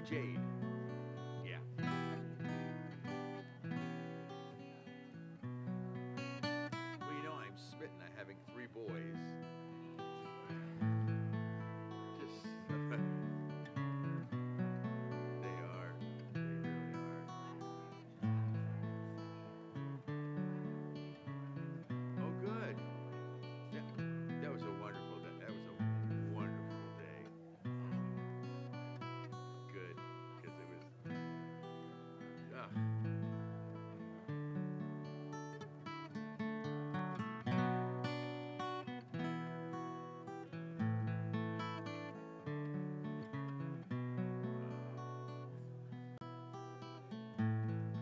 Jade. Yeah. Well, you know, I'm smitten. I'm having three boys. Just they are. They really are. Oh, good. That, that was a wonderful day. That was a wonderful day. Good, because it was. Ah,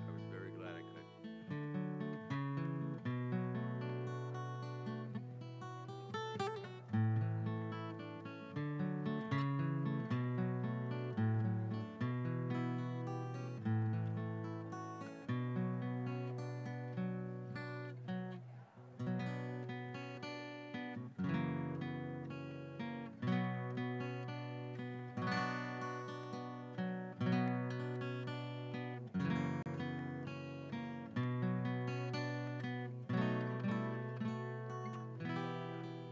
I was very glad I could.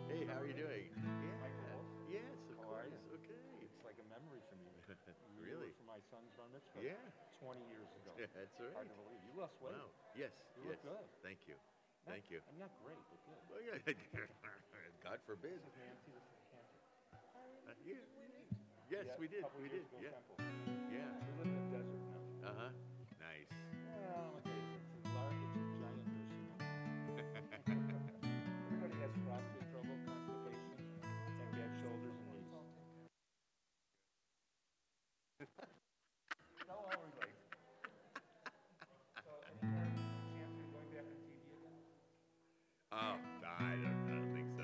Hey, how are you doing? Michael Wolf. Yeah. Yes, of How are course. you? Okay. It's like a memory for me. You Really? were for my son's bar mitzvah Yeah. 20 years ago. That's right. Hard to believe. You lost weight. Wow. Yes. You Yes. look good. Thank you. Not, Thank you. I'm not great, but good. Well, yeah. God forbid. This is Nancy. This is Cantor. Yeah. Yes, Yeah, we did. A couple We years did. ago, Yeah. Temple. Yeah. We live in the desert now. Uh huh. Nice. Well, I'm gonna tell you, it's a giant nursing home. Everybody has prostate trouble, constipation, and bad shoulders and knees. They'll all relate. So, any more chance of going back on TV again? Oh, I don't think so.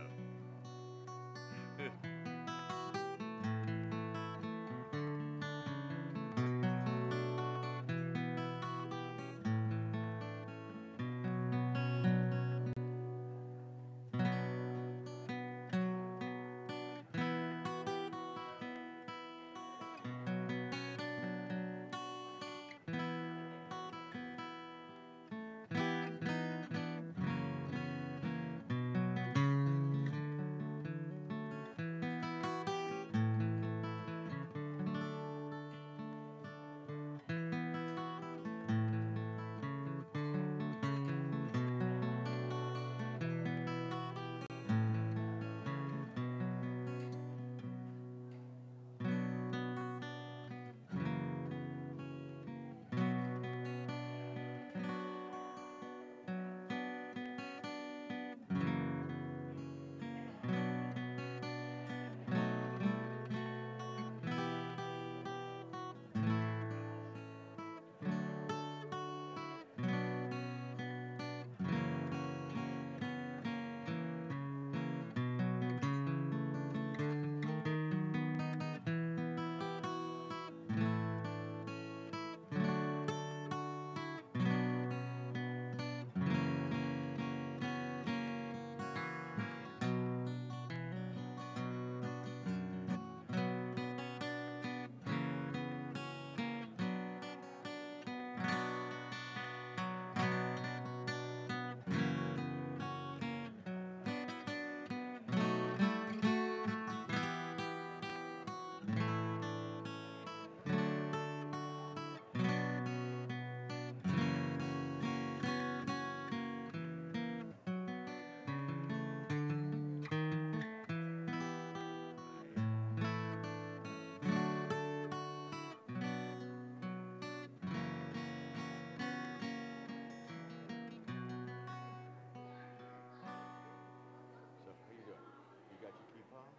So, how you doing? You got your keep on?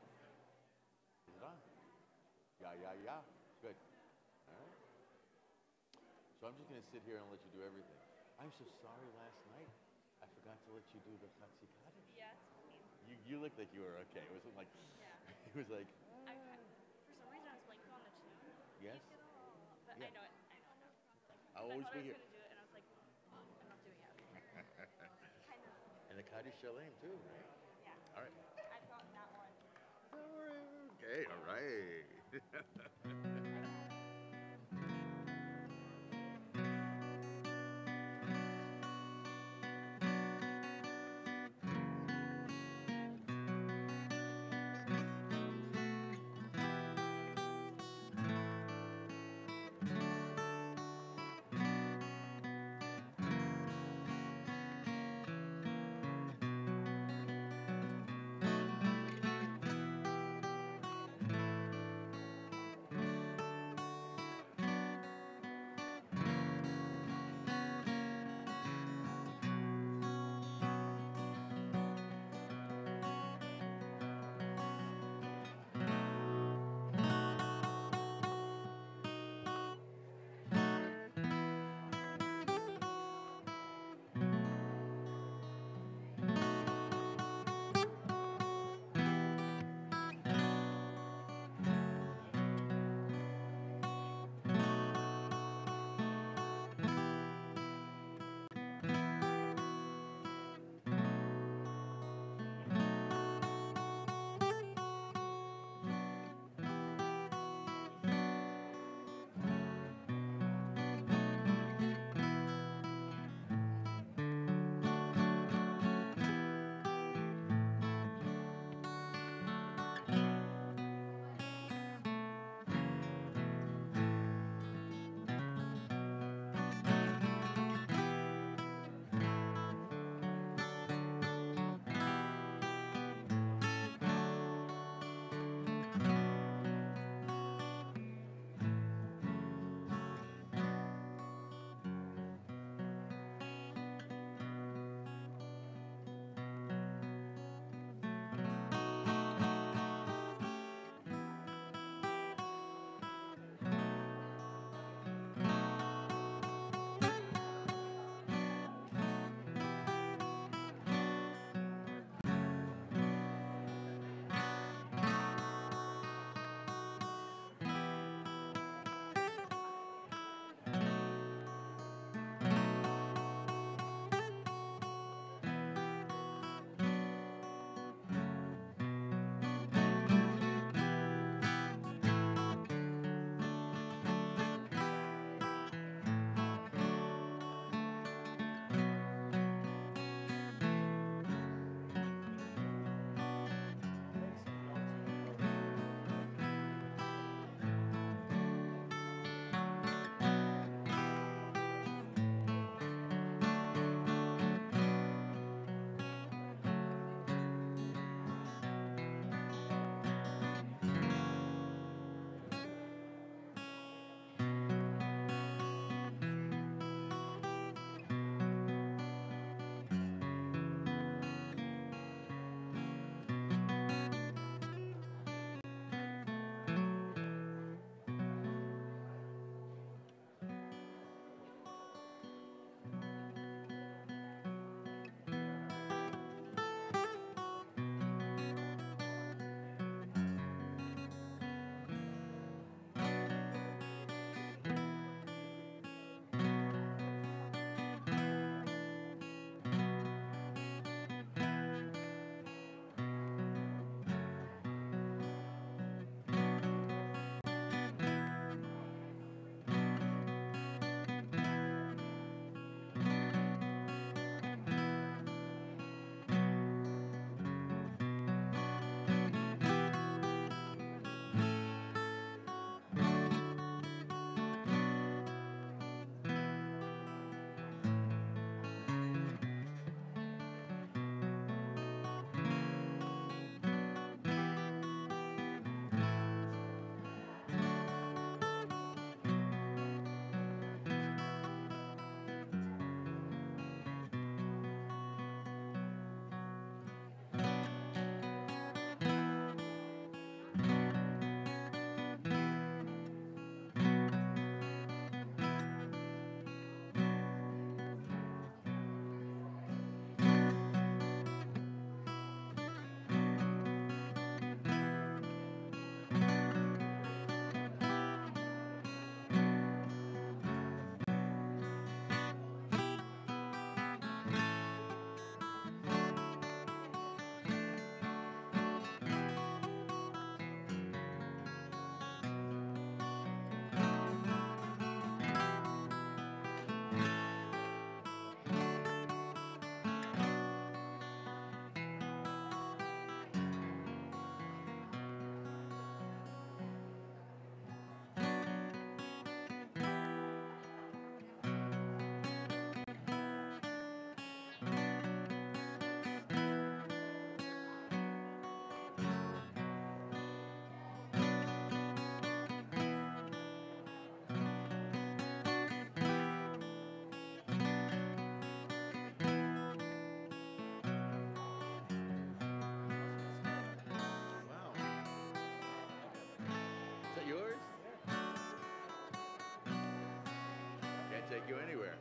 Is it on? Yeah, yeah, yeah. Good. All right. So I'm just gonna sit here and let you do everything. I'm so sorry last night. I forgot to let you do the Katsikati. Yeah, it's fine. You looked like you were okay. It wasn't like Yeah. it was like For some reason, I was blanking on the tune. yes. But Yeah. I know it. I know it now. I'll I always thought I be was here. going to do it, and I was like, oh, I'm not doing it. Kind of. And the Kaddish Shalem too, right? Yeah. All right. I've gotten that one. Okay, all right. I got it. go anywhere.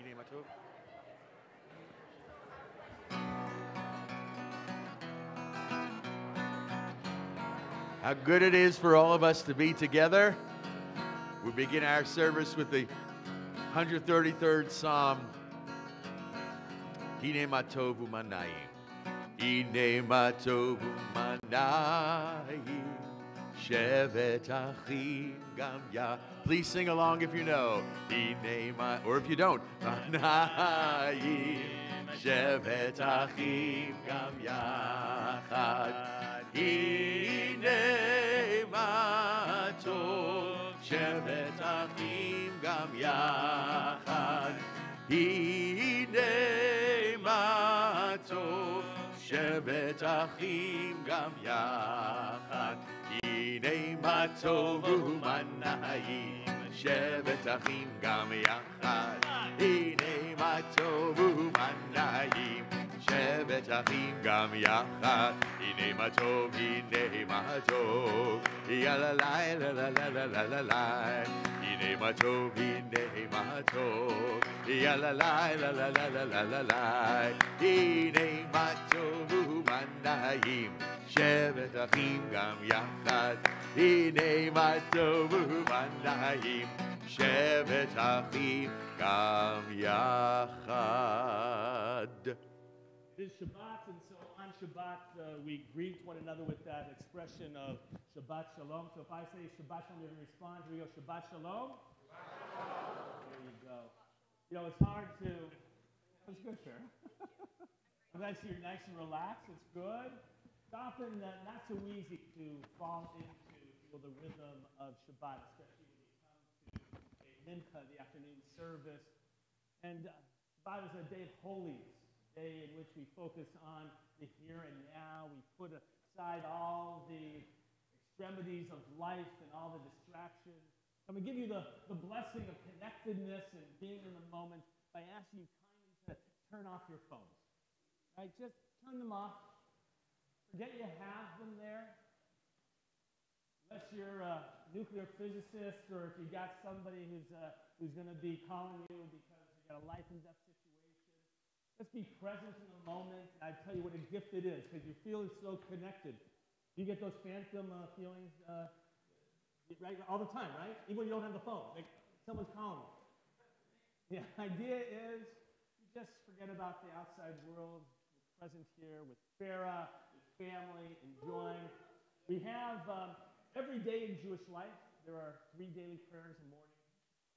Hine Matov. How good it is for all of us to be together. We begin our service with the 133rd Psalm. Hine Matov Umanayim. Hine Matov Umanayim. Shevet Achim Gam Ya. Please sing along if you know. Hine Ma, or if you don't. Manayim. Shevet Achim Gam Yachad. Hine Matov. Shevet Achim Gam Yachad. Hine Matov. Shevet Achim Gam Yachad. Hine Matov Umanayim. Shevet Achim Gam Yachad. Hine Matov Umanayim. Shevet Achim Gam Yachad. Hine Matov, Hine Matov. Yalalai, la la la la la la la. Hine Matov, Hine Matov. Yalalai, la la la la la la la. Hine Matov Umanayim. Shevet Achim Gam Yachad. Hine Matov Umanayim. Shevet Achim Gam Yachad. It is Shabbat, and so on Shabbat, we greet one another with that expression of Shabbat Shalom. So if I say Shabbat Shalom, you're going to respond. Here we go, Shabbat Shalom. There you go. You know, it's hard to... That's good, sir. I'm glad to see you're nice and relaxed. It's good. It's often not so easy to fall into the rhythm of Shabbat, especially when you come to a mincha, the afternoon service. And Shabbat is a day of holies. Day in which we focus on the here and now. We put aside all the extremities of life and all the distractions. I'm going to give you the blessing of connectedness and being in the moment by asking you kindly to turn off your phones. Right? Just turn them off. Forget you have them there. Unless you're a nuclear physicist or if you got somebody who's going to be calling you because you got a life and death situation. Just be present in the moment. I tell you what a gift it is because you feel so connected. You get those phantom feelings right all the time, right? Even when you don't have the phone, like someone's calling you. The idea is you just forget about the outside world. We're present here with Farah, with family, enjoying. We have every day in Jewish life there are 3 daily prayers in the morning,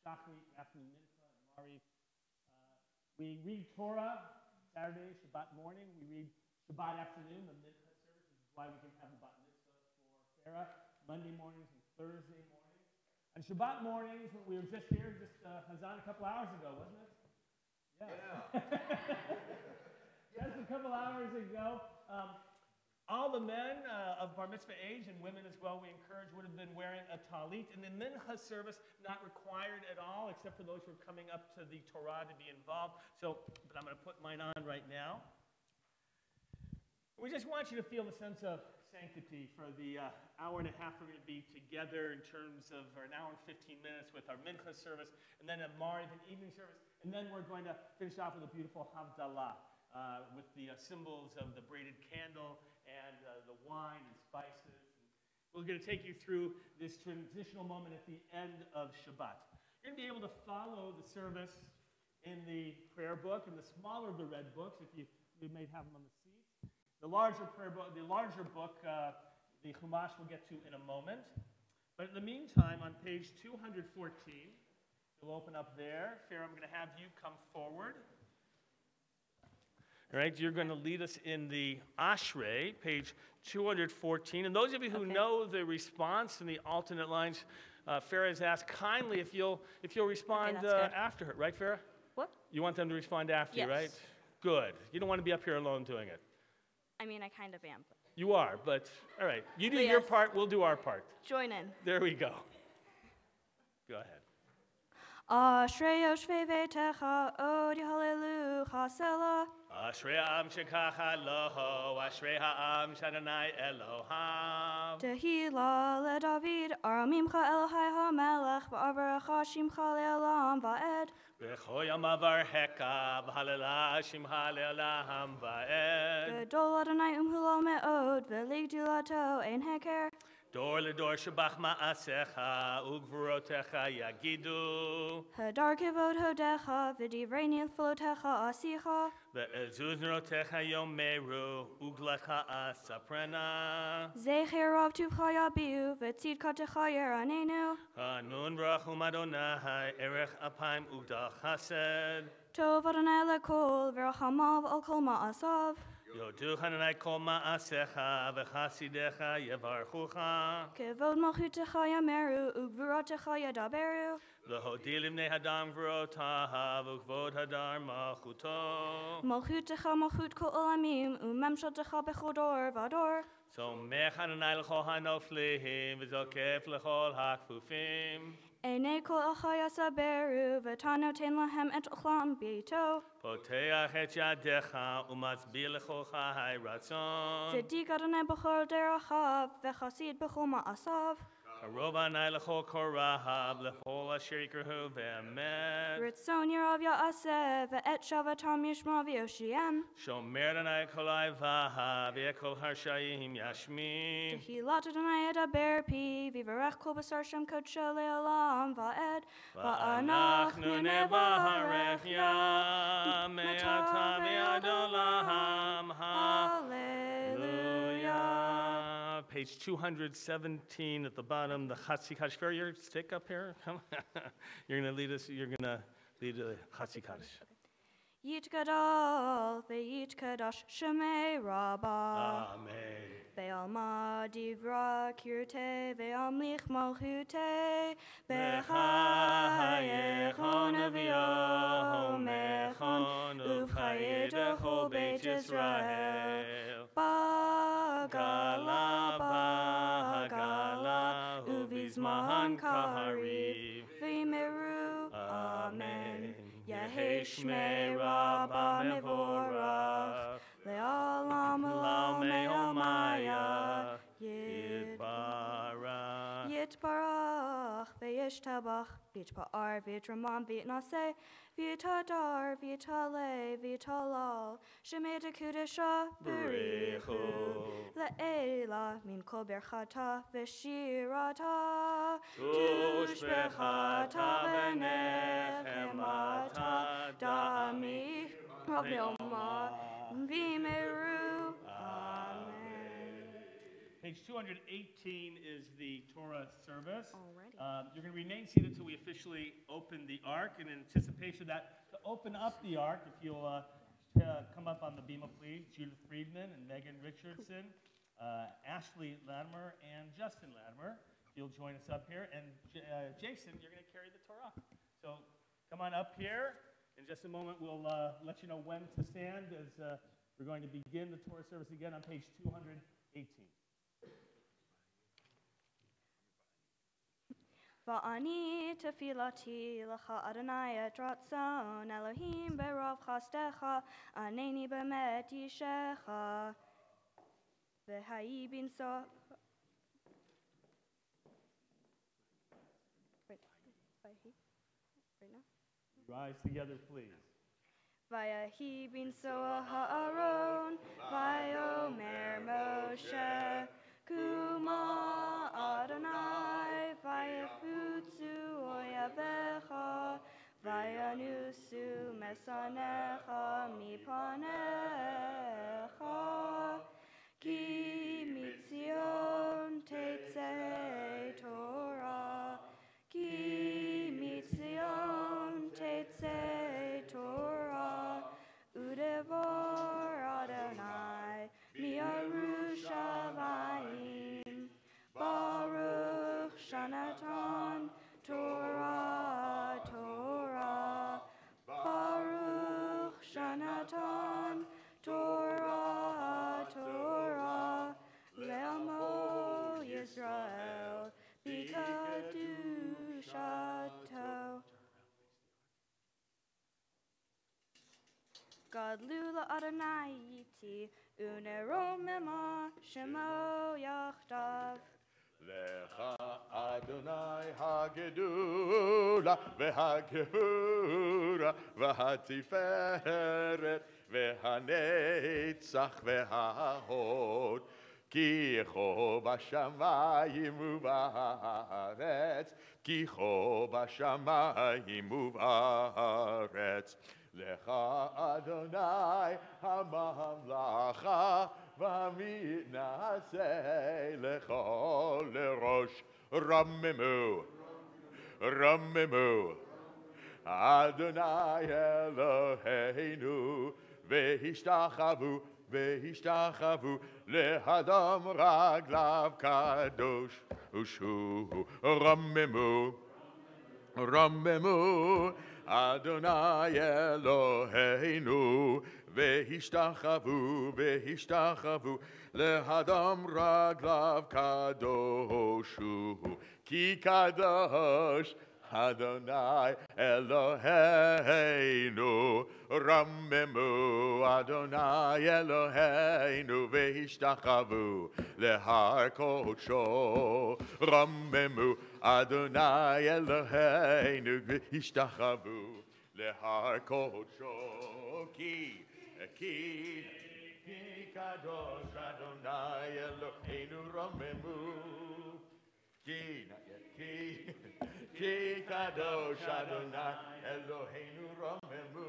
Shachrit, afternoon Mincha, and Mariv. We read Torah Saturday, Shabbat morning. We read Shabbat afternoon, the Mincha service, which is why we can have the Bat Mitzvah for Farah, Monday mornings and Thursday mornings. And Shabbat mornings, when we were just here, Hazan a couple hours ago, wasn't it? Yeah. Just a couple hours ago. All the men of bar mitzvah age and women as well, we encourage, would have been wearing a talit. In the mincha service, not required at all, except for those who are coming up to the Torah to be involved. But I'm going to put mine on right now. We just want you to feel the sense of sanctity for the hour and a half we're going to be together in terms of an hour and 15 minutes with our mincha service, and then a Mariv and evening service. And then we're going to finish off with a beautiful Havdalah with the symbols of the braided candle and the wine and spices. We're going to take you through this transitional moment at the end of Shabbat. You're going to be able to follow the service in the prayer book, and the smaller of the red books, if you may have them on the seats. The larger prayer book, the the Chumash we'll get to in a moment. But in the meantime, on page 214, you'll open up there. Farah, I'm going to have you come forward. All right, you're going to lead us in the Ashrei, page 214. And those of you who know the response in the alternate lines, Farah has asked kindly if you'll respond after her. Right, Farah? What? You want them to respond after you, right? Good. You don't want to be up here alone doing it. I mean, I kind of am. But You are, but all right. You do your part, we'll do our part. join in. There we go. Go ahead. Ashrei yoshvei veitecha od hallelu chasela. Ashrei ha'am shekacha loho, ashrei ha'am shadonai Eloham. Tehila leDavid, aramimcha Elohai hamelech, va'avaracha shimcha le'olam va'ed. V'choya mavarheka v'halela shimcha le'olam va'ed. Gadol Adonai umhulal me'od v'ligdulato ein heker. Dor ledor shabach ma'asecha ugvurotecha yagidu. Hadar kevod hodecha v'divrei nilfolotecha asicha. Ve'ezuz nerotecha yomeru uglecha asaprena. Zecher rav tuvcha yabiu v'tzid katecha yeranenu. Hanun rachum Adonai erech apayim ugdal chesed. Tov Adonai lekol v'rachamav al kol ma'asav. Yodu Hananai kol ma'asecha v'chasidecha yevarchucha. Kevod malchutecha yameru ugvuratecha yadaberu. V'hodi limnei hadam v'rotaha v'kvod hadar malchuto. Malchutecha malchut kol olamim umemshatecha bechodor vador. So mech Hananai l'chol hanoflihim v'zokef l'chol hakfufim. Einei kol achaya saberu v'tanoten lahem et ochlam bito. Poteach et yadecha umatzbi l'chol chai ratzon. Tzedik Adonai b'chol derachav v'chasid b'chol ma'asav. Karov Hanai l'chol korahav l'chol asher yikrahu ve'emet. Ritzon yerav ya'aseh v'et shavatam yishma v'yoshiem. Shomer Hanai kol ayvaha v'ekol harshayim yashmin. Tehilat Adonai edaber pi v'varech kol b'sar shem kodsho le'olam va'ed. Va'anachnu nevarech yam me'ata v'yad olam. Hallelujah. Page 217 at the bottom, the Chatzi Kaddish. Fer, your stick up here. Come on. You're going to lead us. You're going to lead the Chatzi Kaddish. Yit gadol ve'yit kadash shemei rabbah. Amen. Ve'alma divra kirte ve'amlich malchute B'chayechon v'yomechon uv'chayedecho Beit Yisrael. Bagala Bagala uvizman kahariv. V'meru Amen. Yehei shmei rabbah mevorach le'olam me'omaya Yitbarach. Yitbarach ve'yishtabach v'yitpa'ar v'yitramam v'yitnaseh v'yitadar v'yitale v'yitalal shemei dekudesha b'richu le'ela min kol berchata v'shirata tushbechata v'nechemata da'ami Rabbi Omar v'meru. Amen. Page 218 is the Torah service. Alrighty. You're going to remain seated until we officially open the ark. In anticipation of that, to open up the ark, if you'll come up on the bema, please. Judith Friedman and Megan Richardson, Ashley Latimer and Justin Latimer. You'll join us up here. And Jason, you're going to carry the Torah. So come on up here. In just a moment, we'll let you know when to stand as we're going to begin the Torah service again on page 218. Va'ani tefilati lecha Adonai et ratzon Elohim berav chastecha aneni bemet yishecha v'hayi bin so. Right now. Rise together, please. Vayahi bin so ha'aron vayomer Moshe Kuma Adonai vayafutsu oyavecha vayanusu mesanecha mipanecha ki mitzion tetzei Torah ki mitzion tetzei Torah udevor Adonai mi'Yerushalayim Baruch Shanatan Torah Torah Baruch Shanatan Torah Torah Le'amo Yisrael B'kadushato. Gadlu la'Adonai yiti unerom mema shemo yachdav. Lecha Adonai hagedula v'hagehula הגבורה והתפארת והנצח וההוד. כי כה בשמיים ובארץ, כי כה בשמיים ובארץ. לך אדוני הממלכה והמתנשא לכל ראש. רממו, רממו, אדוני אלוהינו, והשתחוו, והשתחוו לאדם רגליו קדוש הוא. רממו, רממו, אדוני אלוהינו, והשתחוו, והשתחוו לאדם רגליו קדוש הוא. כי קדוש אדוני אלוהינו. רממו, אדוני אלוהינו, והשתחוו להר קודשו. רממו, אדוני אלוהינו, והשתחוו להר קודשו. כי קדוש אדוני אלוהינו. רממו, כי קדוש אדוני אלוהינו. רממו,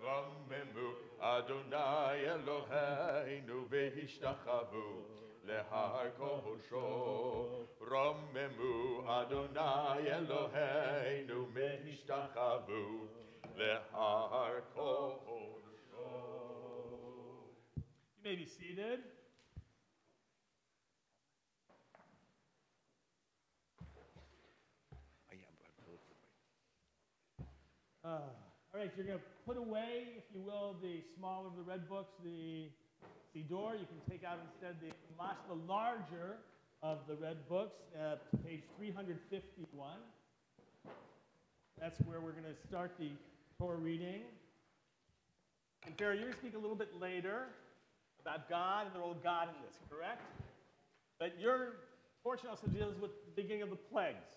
רממו, אדוני אלוהינו, והשתחוו להר קודשו. רממו, אדוני אלוהינו, והשתחוו להר קודשו. You may be seated. All right, you're going to put away, if you will, the smaller of the red books, the Sidor. You can take out instead the larger of the red books, page 351. That's where we're going to start the Torah reading. And Pharaoh, you're going to speak a little bit later about God and the role of God in this, correct? But your portion also deals with the beginning of the plagues.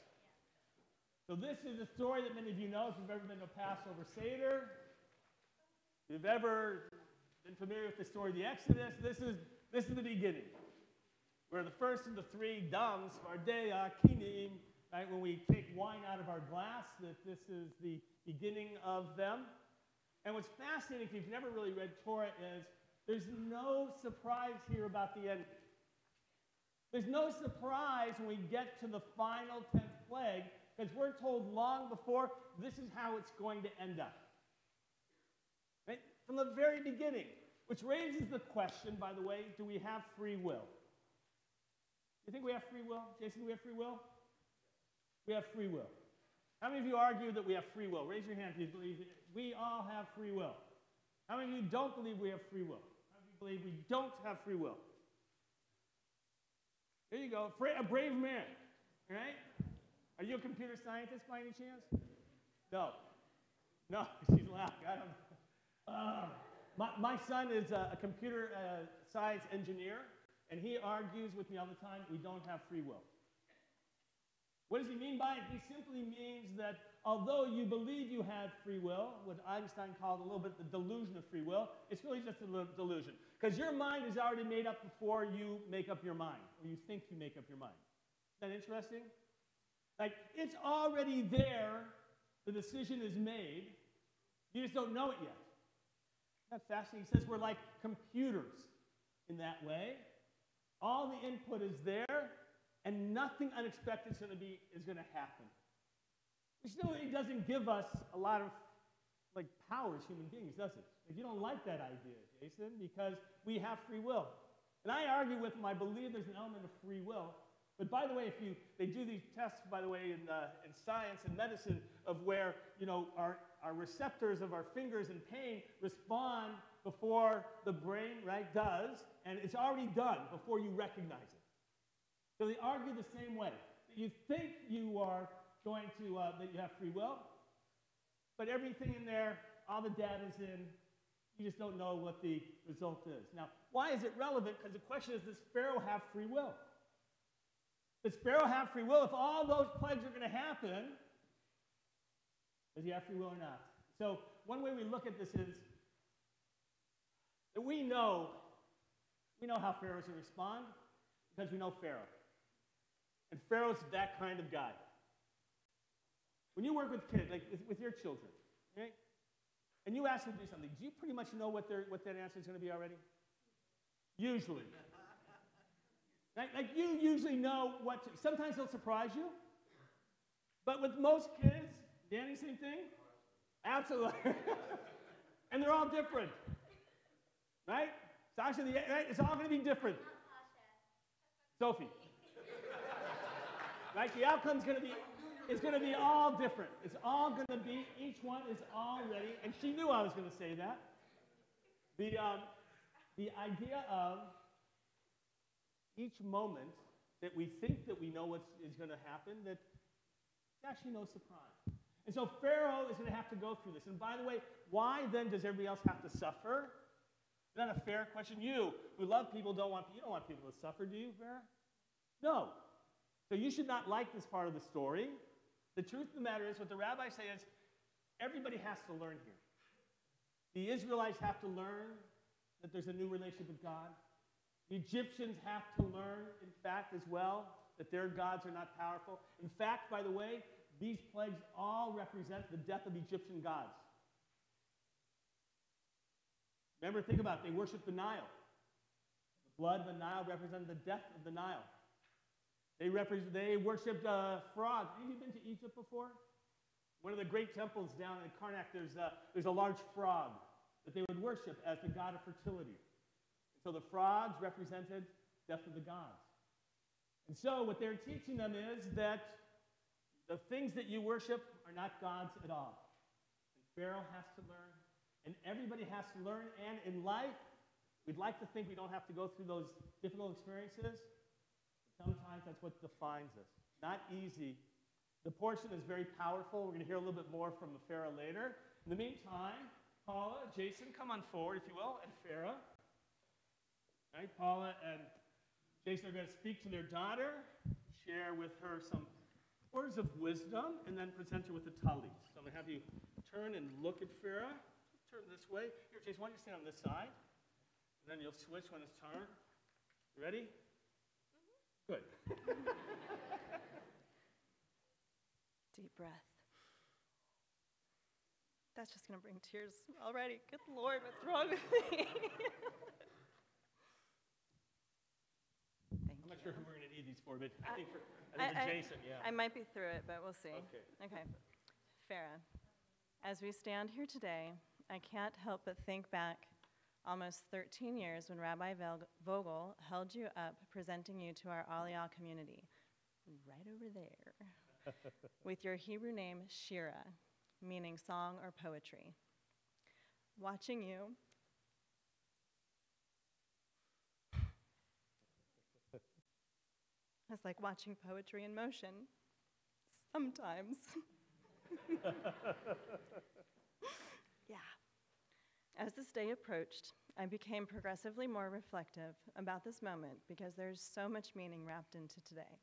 So this is a story that many of you know if you've ever been to a Passover Seder. If you've ever been familiar with the story of the Exodus, this is the beginning. Where the first of the three dams, Vardeya, Kinim, right, when we take wine out of our glass, that this is the beginning of them. And what's fascinating, if you've never really read Torah, is there's no surprise here about the end. There's no surprise when we get to the final 10th plague, because we're told long before this is how it's going to end up. Right? From the very beginning. Which raises the question, by the way, do we have free will? You think we have free will? Jason, do we have free will? We have free will. How many of you argue that we have free will? Raise your hand if you believe that we all have free will. How many of you don't believe we have free will? How many of you believe we don't have free will? There you go. A brave man, right? Are you a computer scientist by any chance? No. No, she's laughing. I don't know. My son is a computer science engineer, and he argues with me all the time we don't have free will. What does he mean by it? He simply means that although you believe you have free will, what Einstein called a little bit the delusion of free will, it's really just a delusion. Because your mind is already made up before you make up your mind, or you think you make up your mind. Isn't that interesting? Like, it's already there. The decision is made. You just don't know it yet. Isn't that fascinating? He says we're like computers in that way. All the input is there, and nothing unexpected is going to happen. Which really doesn't give us a lot of power as human beings, does it? You don't like that idea, Jason, because we have free will. And I argue with them. I believe there's an element of free will. But by the way, they do these tests, by the way, in science and medicine of where our receptors of our fingers in pain respond before the brain, right, does, and it's already done before you recognize it. So they argue the same way. You think you are going to, that you have free will, but everything in there, all the data's in, you just don't know what the result is. Now, why is it relevant? Because the question is, does Pharaoh have free will? Does Pharaoh have free will? If all those plagues are going to happen, Does he have free will or not? So one way we look at this is that we know how Pharaoh's going to respond because we know Pharaoh. And Pharaoh's that kind of guy. When you work with kids, like with your children, right? And you ask them to do something, do you pretty much know what that answer is going to be already? Usually. Right? Like you usually know what to, sometimes they'll surprise you. But with most kids, Danny, same thing? Absolutely. And they're all different. Right? Sasha, right? It's all going to be different. Sophie. Right? The outcome's going to be, it's going to be all different. It's all going to be, each one is all ready. And she knew I was going to say that. The idea of each moment that we think that we know what is going to happen, that it's actually no surprise. And so Pharaoh is going to have to go through this. And by the way, why then does everybody else have to suffer? Is that a fair question? You, who love people, you don't want people to suffer, do you, Pharaoh? No. So you should not like this part of the story. The truth of the matter is, what the rabbis say is, everybody has to learn here. The Israelites have to learn that there's a new relationship with God. The Egyptians have to learn, in fact, as well, that their gods are not powerful. In fact, by the way, these plagues all represent the death of Egyptian gods. Remember, think about it. They worshiped the Nile. The blood of the Nile represented the death of the Nile. They worshipped frogs. Have you been to Egypt before? One of the great temples down in Karnak, there's a large frog that they would worship as the god of fertility. So the frogs represented death of the gods. And so what they're teaching them is that the things that you worship are not gods at all. And Pharaoh has to learn, and everybody has to learn. And in life, we'd like to think we don't have to go through those difficult experiences. But sometimes that's what defines us. Not easy. The portion is very powerful. We're going to hear a little bit more from the Pharaoh later. In the meantime, Paula, Jason, come on forward, if you will, and Pharaoh. Right, Paula and Jason are going to speak to their daughter, share with her some words of wisdom, and then present her with the talit. So I'm going to have you turn and look at Pharaoh. Turn this way. Here, Jason, why don't you stand on this side? And then you'll switch when it's turn. You ready? Mm-hmm. Good. Deep breath. That's just going to bring tears already. Good Lord, what's wrong with me? I'm not sure who we're going to need these for, but I think for Jason, yeah. I might be through it, but we'll see. Okay. Farah, as we stand here today, I can't help but think back almost 13 years when Rabbi Vogel held you up presenting you to our Aliyah community, right over there, with your Hebrew name Shira, meaning song or poetry. Watching you, it's like watching poetry in motion, sometimes. Yeah. As this day approached, I became progressively more reflective about this moment because there's so much meaning wrapped into today.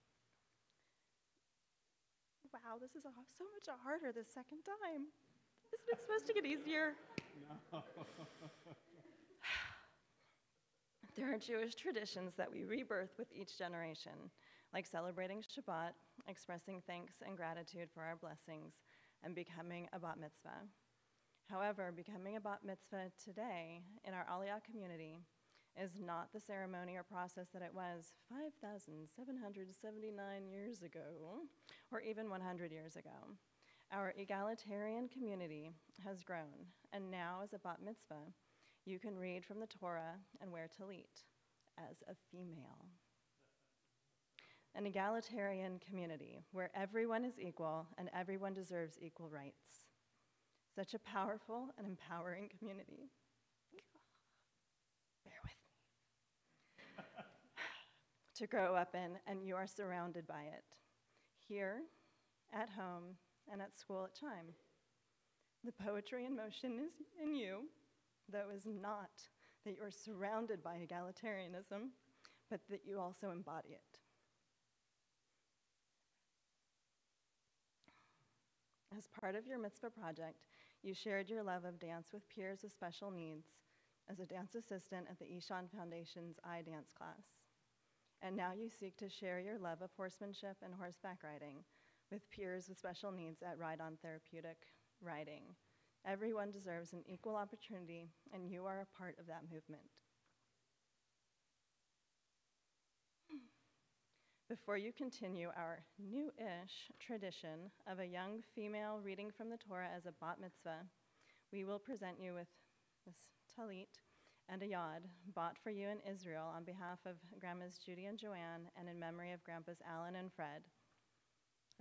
Wow, this is so much harder the second time. Isn't it supposed to get easier? No. There are Jewish traditions that we rebirth with each generation, like celebrating Shabbat, expressing thanks and gratitude for our blessings, and becoming a bat mitzvah. However, becoming a bat mitzvah today in our Aliyah community is not the ceremony or process that it was 5,779 years ago, or even 100 years ago. Our egalitarian community has grown, and now as a bat mitzvah, you can read from the Torah and wear talit as a female. An egalitarian community where everyone is equal and everyone deserves equal rights. Such a powerful and empowering community. Bear with me. To grow up in, and you are surrounded by it. Here, at home, and at school at Chime. The poetry in motion is in you, though is not that you're surrounded by egalitarianism, but that you also embody it. As part of your mitzvah project, you shared your love of dance with peers with special needs as a dance assistant at the Ishan Foundation's iDance class. And now you seek to share your love of horsemanship and horseback riding with peers with special needs at Ride On Therapeutic Riding. Everyone deserves an equal opportunity, and you are a part of that movement. Before you continue our new-ish tradition of a young female reading from the Torah as a bat mitzvah, we will present you with this talit and a yad bought for you in Israel on behalf of Grandmas Judy and Joanne and in memory of Grandpas Alan and Fred.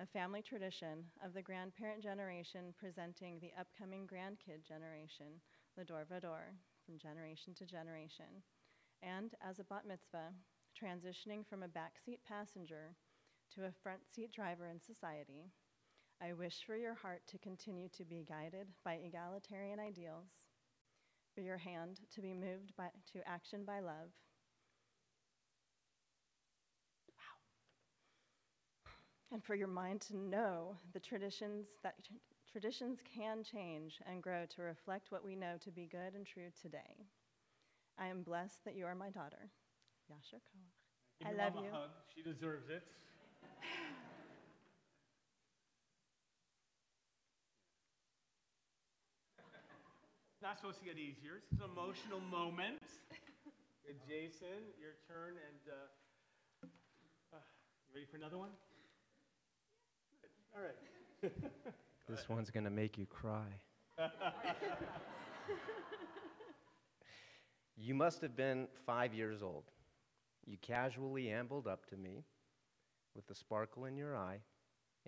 A family tradition of the grandparent generation presenting the upcoming grandkid generation, Lador Vador, from generation to generation. And as a bat mitzvah, transitioning from a backseat passenger to a front seat driver in society, I wish for your heart to continue to be guided by egalitarian ideals, for your hand to be moved to action by love, and for your mind to know the traditions can change and grow to reflect what we know to be good and true today. I am blessed that you are my daughter. Yasher Koach. I love you. Give your mom a hug. She deserves it. Not supposed to get easier. It's an emotional moment. Jason, your turn. And you ready for another one? Good. All right. This one's going to make you cry. You must have been 5 years old. You casually ambled up to me with a sparkle in your eye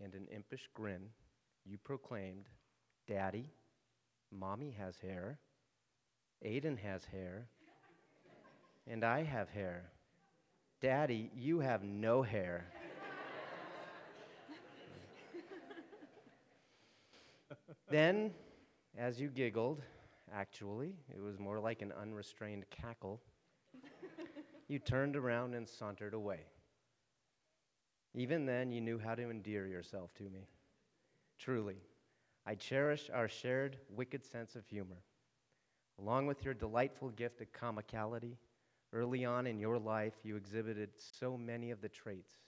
and an impish grin. You proclaimed, "Daddy, Mommy has hair, Aiden has hair, and I have hair. Daddy, you have no hair." Then, as you giggled, actually, it was more like an unrestrained cackle, you turned around and sauntered away. Even then, you knew how to endear yourself to me. Truly, I cherish our shared wicked sense of humor. Along with your delightful gift of comicality, early on in your life, you exhibited so many of the traits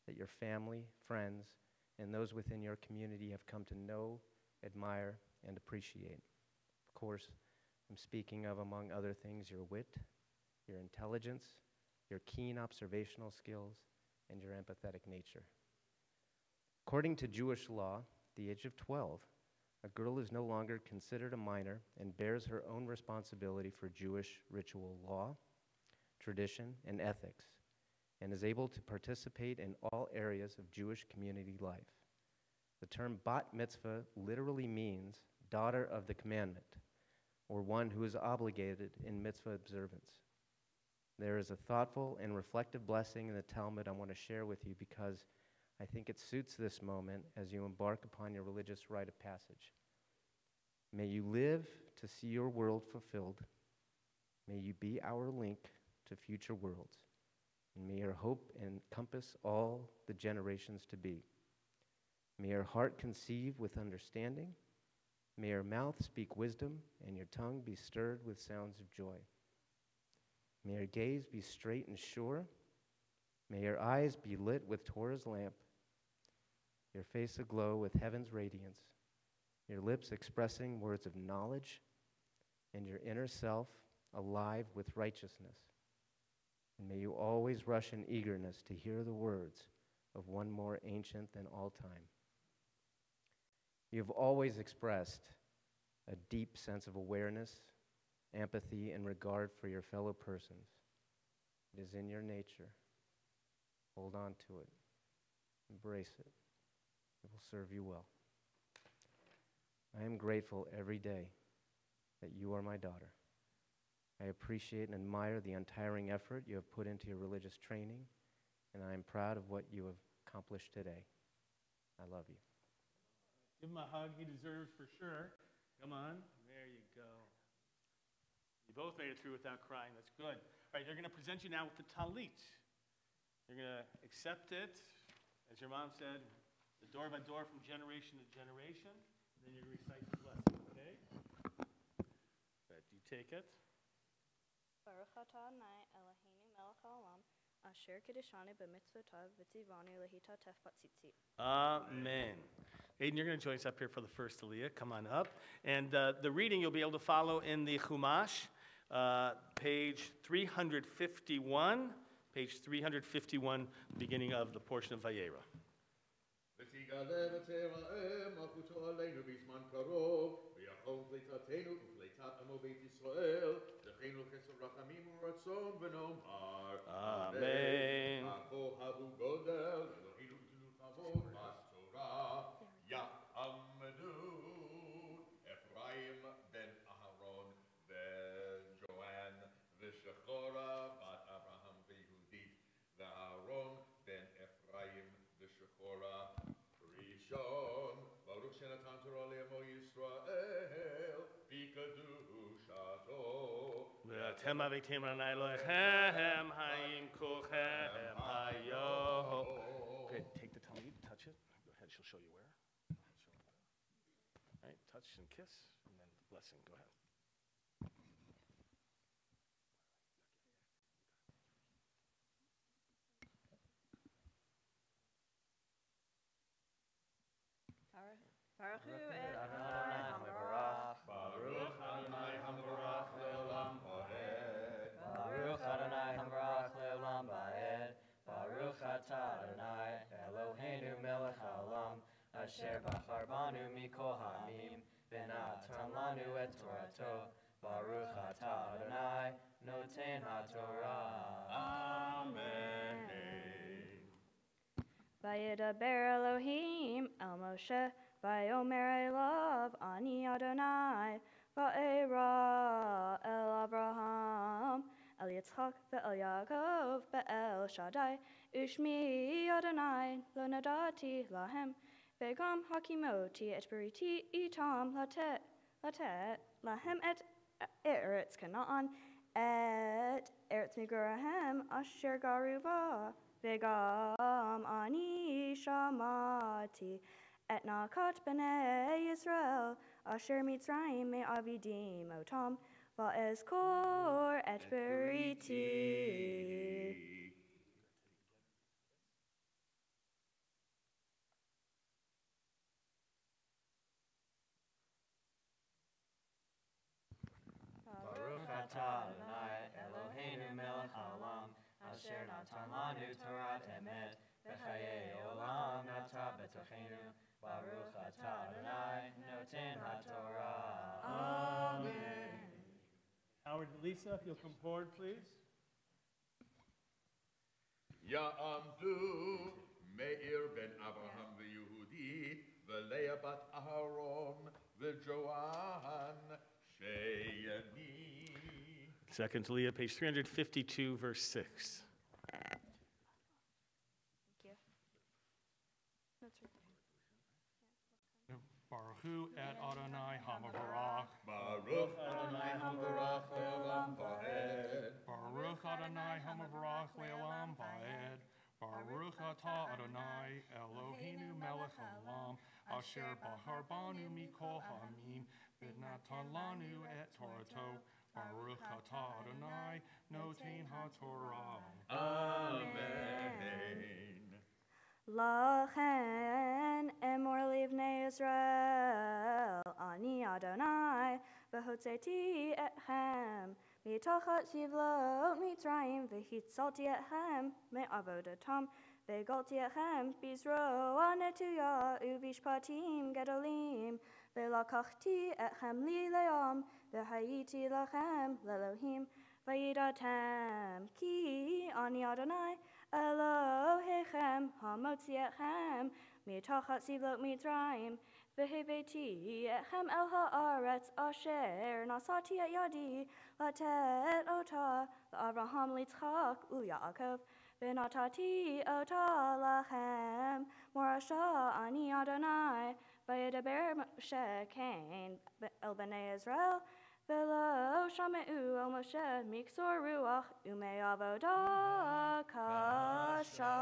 that your family, friends, and those within your community have come to know, admire, and appreciate. Of course, I'm speaking of, among other things, your wit, your intelligence, your keen observational skills, and your empathetic nature. According to Jewish law, at the age of 12, a girl is no longer considered a minor and bears her own responsibility for Jewish ritual law, tradition, and ethics, and is able to participate in all areas of Jewish community life. The term bat mitzvah literally means daughter of the commandment, or one who is obligated in mitzvah observance. There is a thoughtful and reflective blessing in the Talmud I want to share with you because I think it suits this moment as you embark upon your religious rite of passage. May you live to see your world fulfilled. May you be our link to future worlds. And may your hope encompass all the generations to be. May your heart conceive with understanding. May your mouth speak wisdom and your tongue be stirred with sounds of joy. May your gaze be straight and sure. May your eyes be lit with Torah's lamp, your face aglow with heaven's radiance, your lips expressing words of knowledge, and your inner self alive with righteousness. And may you always rush in eagerness to hear the words of one more ancient than all time. You have always expressed a deep sense of awareness, empathy, and regard for your fellow persons. It is in your nature. Hold on to it. Embrace it. It will serve you well. I am grateful every day that you are my daughter. I appreciate and admire the untiring effort you have put into your religious training, and I am proud of what you have accomplished today. I love you. Give him a hug. He deserves for sure. Come on. There you go. You both made it through without crying. That's good. All right, they're going to present you now with the talit. You're going to accept it. As your mom said, door by door from generation to generation. Then you recite the blessing, okay? Good. You take it. Baruch atah Adonai Eloheinu melech haolam, asher kiddushanu b'mitzvotav v'tzivanu lehitatef b'tzitzit. Amen. Aiden, you're going to join us up here for the first Aliyah. Come on up. And the reading you'll be able to follow in the Chumash, page 351. Page 351, beginning of the portion of Vayera. ותגלה ותראה מלכותו עלינו בזמן קרוב, ויחום פליטתנו ופליטת עמו בית ישראל, זכינו חסר רחמים ורצון ונאמר אמן. הכוכבו גודל, אלוהינו גדלו כבוד בתורה, יעמדו אפרים בן אהרון וג'ואן ושחורה בת אברהם ויהודית, ואהרון בן אפרים ושחורה ראשון, ברוך שנתן תורה לעמו ישראל בקדושתו. ואתם אביתם אדוני אלוהיכם, האם כולכם היום. Okay, take the tummy, touch it. Go ahead, she'll show you where. All right, touch and kiss, and then the blessing. Go ahead. Baruch Hu et Adonai HaMevorach. Baruch Adonai HaMevorach le'olam va'ed. Baruch Adonai HaMevorach le'olam va'ed. Baruch atah Adonai Eloheinu melech haolam, asher bachar banu mikol ha'amim, v'natan lanu et torato. Baruch atah Adonai noten haTorah. Amen. Vayedaber Elohim el Moshe, vayomer elav ani Adonai, va'era el Abraham, el Yitzchak ve'el Yaakov ve'el Shaddai, ushmi Adonai lo nadati lahem, ve'gam hakimoti et beriti itam latet lahem et eretz Canaan, et eretz migurahem asher garuva. Vegam ani shamati et nakat b'nei Yisrael asher mitzrayim me'avidim otam va'ezkor et beriti. Baruch atah Adonai Eloheinu melech haolam, asher natan lanu Torah emet, v'chayei olam nata b'tochenu. Baruch atah Adonai noten haTorah. Amen. Howard and Lisa, if you'll come forward, please. יעמדו מאיר בן אברהם ויהודית, ולאה בת אהרון וג'ואן שייני. Second Aliyah, page 352, verse 6. Thank you. That's right there. Baruch Hu et Adonai HaMevorach. Baruch Adonai HaMevorach le'olam va'ed. Baruch Adonai HaMevorach le'olam va'ed. Baruch atah Adonai Eloheinu melech haolam, asher bachar banu mikol ha'amim, v'natan lanu et torato. Baruch atah Adonai noten haTorah. Amen. Lachen emor livnei Israel, ani Adonai, v'hotzeti etchem, mitachat sivlot Mitzrayim, v'hitzalti etchem, me'avodatam, v'galti etchem, bizro anetuya, uvishpatim gedolim, v'lakachti etchem li le'am, v'hayiti lachem le'lohim, v'yidatem, ki ani Adonai, Elohechem, hamotziechem, mitachat sivlot Mitzrayim, v'heveti echem el haaretz asher nasati et yadi, latet ota l'Avraham l'Yitzchak u'Yaakov, v'natati ota lachem, morasha ani Adonai, v'yedaber Moshe Cain el b'nei Israel, Velo shame'u el Moshe miksor ruach ume'avoda kasha.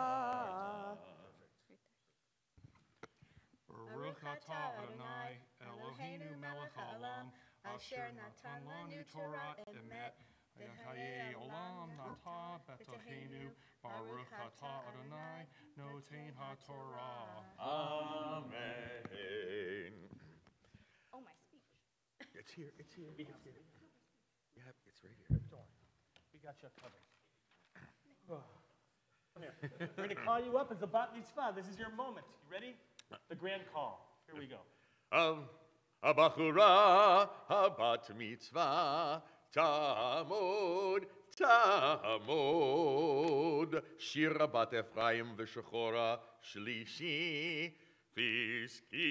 Baruch atah Adonai Eloheinu melech haolam, asher natan lanu Torah emet, v'chayei olam nata b'tochenu, Baruch atah Adonai noten haTorah. Amen. Oh, my speech. It's here. It's here. It's here. Yep, it's right here. We got you covered. Come here. We're going to call you up as a bat mitzvah. This is your moment. You ready? The grand call. Here we go. Abachura habat mitzvah tamod tamod shira bat Ephraim v'shechora shlishi chiski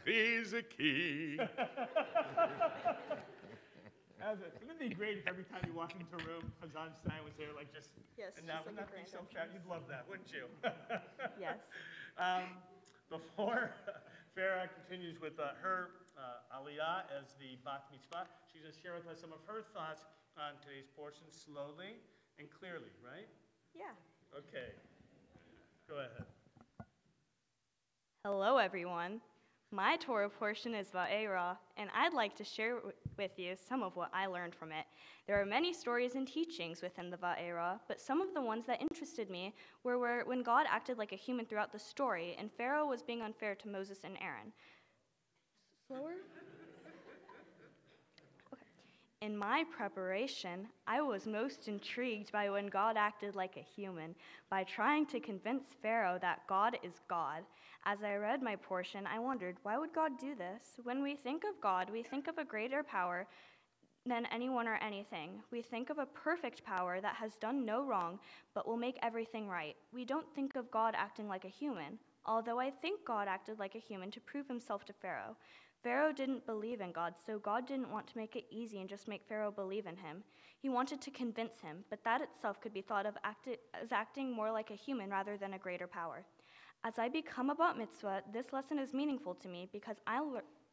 Chiziki. Wouldn't it be great if every time you walk into a room, Hazan Stein was there, like just. Yes, And just now, like wouldn't a that be grand so entrance. fat? You'd love that, wouldn't you? Yes. Before Farah continues with her Aliyah as the bat mitzvah, she's going to share with us some of her thoughts on today's portion slowly and clearly, right? Yeah. Okay. Go ahead. Hello, everyone. My Torah portion is Va'era, and I'd like to share with you some of what I learned from it. There are many stories and teachings within the Va'era, but some of the ones that interested me were when God acted like a human throughout the story, and Pharaoh was being unfair to Moses and Aaron. Slower? Okay. In my preparation, I was most intrigued by when God acted like a human, by trying to convince Pharaoh that God is God. As I read my portion, I wondered, why would God do this? When we think of God, we think of a greater power than anyone or anything. We think of a perfect power that has done no wrong, but will make everything right. We don't think of God acting like a human, although I think God acted like a human to prove himself to Pharaoh. Pharaoh didn't believe in God, so God didn't want to make it easy and just make Pharaoh believe in him. He wanted to convince him, but that itself could be thought of as acting more like a human rather than a greater power. As I become a bat mitzvah, this lesson is meaningful to me because I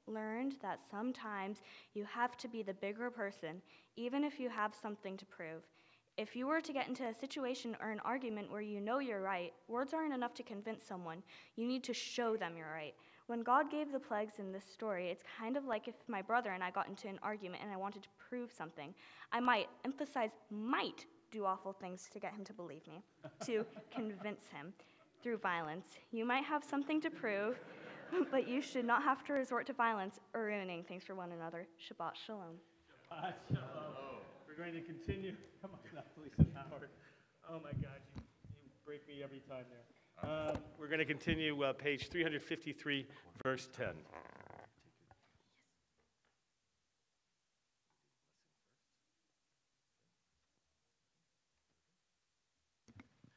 learned that sometimes you have to be the bigger person, even if you have something to prove. If you were to get into a situation or an argument where you know you're right, words aren't enough to convince someone. You need to show them you're right. When God gave the plagues in this story, it's kind of like if my brother and I got into an argument and I wanted to prove something. I might do awful things to get him to believe me, to convince him through violence. You might have something to prove, but you should not have to resort to violence or ruining things for one another. Shabbat shalom. Shabbat shalom. We're going to continue. Come on up, Lisa Howard. Oh my God, you break me every time there. We're going to continue page 353, verse 10.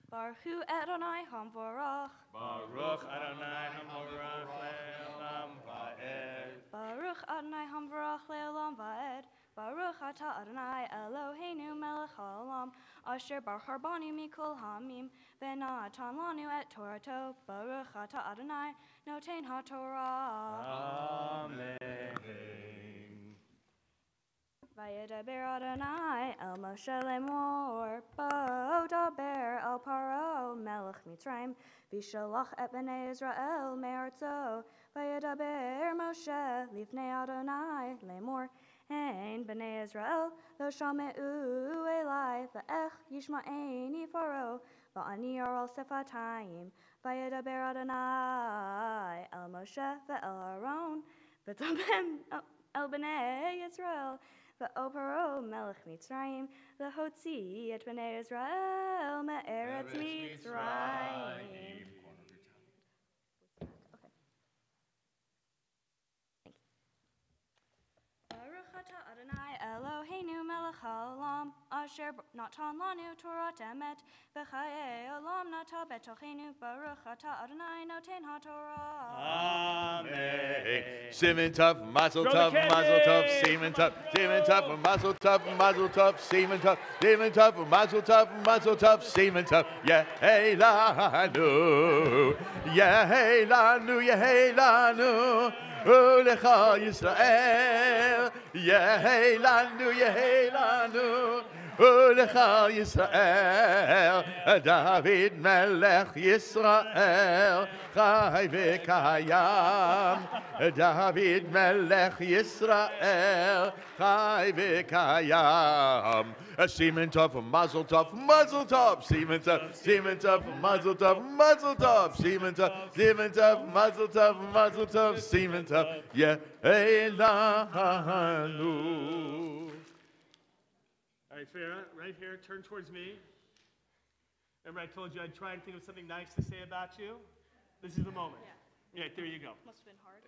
Baruch Hu Adonai Hamvorach. Baruch Adonai Hamorach Le'olam Va'ed. Baruch Adonai Hamvorach Le'olam Va'ed. Baruch Atah Adonai Eloheinu melech haolam, asher bar harbanu mikol hamim, v'natan lanu et Torato. Baruch Atah Adonai noten haTorah. Amen. Vayedaber Adonai el Moshe lemor, Bo daber el Paro melech Mitzrayim, v'shalach et bnei Israel me'artzo. Vayedaber Moshe lifnei Adonai lemor, Ein bnei Israel lo shame'u elai, v'ech yishma'eni Faro, v'ani aral sefatayim. Vayedaber Adonai el Moshe ve'el Aaron, v'tamem el bnei Israel. V'oparo melech Mitzrayim, l'hotzi et bnei Israel me'eretz Mitzrayim. Okay. Thank you. Baruch atah Adonai Eloheinu melech haolam, asher natan lanu Torat emet, v'chayei olam nata betochenu. Baruch atah Adonai noten haTorah. Amen. Semen tough, mazel Throw the tough, candy. mazel tough, semen tough, semen tough, mazel tough, mazel tough, semen tough, mazel tough, semen tough. Yeah, hey lanu, yeah, hey lanu, yeah, hey lanu. Ulecha Yisrael, Yehei lanu, Yehei lanu. Ulecha Yisrael, David Melech Yisrael, Chai v'kayam. David Melech Yisrael, Chai v'kayam. Semen tough, mazel tough, mazel tough. Semen tough, mazel tough, mazel tough. Semen tough, mazel tough, mazel tough. Semen tough, yeah, elanu. All right, Farah, right here, turn towards me. Remember I told you I'd try and think of something nice to say about you? This is the moment. Yeah, there you go. Must have been hard.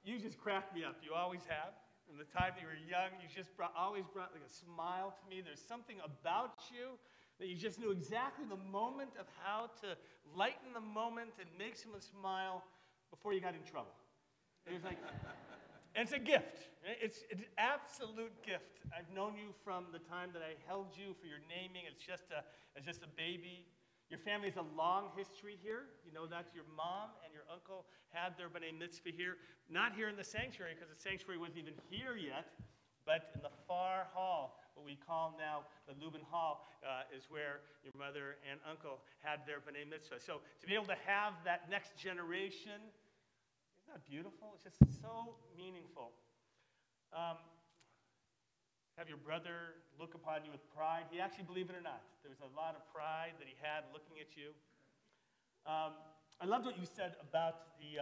You just cracked me up. You always have. From the time that you were young, you just always brought like a smile to me. There's something about you that you just knew exactly the moment of how to lighten the moment and make someone smile before you got in trouble. It was like, and it's a gift. It's an absolute gift. I've known you from the time that I held you for your naming. It's just a baby. Your family has a long history here. You know that your mom and your uncle had their B'nai Mitzvah here. Not here in the sanctuary, because the sanctuary wasn't even here yet, but in the far hall, what we call now the Lubin Hall, is where your mother and uncle had their B'nai Mitzvah. So to be able to have that next generation, isn't that beautiful? It's just so meaningful. Have your brother look upon you with pride. He actually, believe it or not, there was a lot of pride that he had looking at you. I loved what you said about the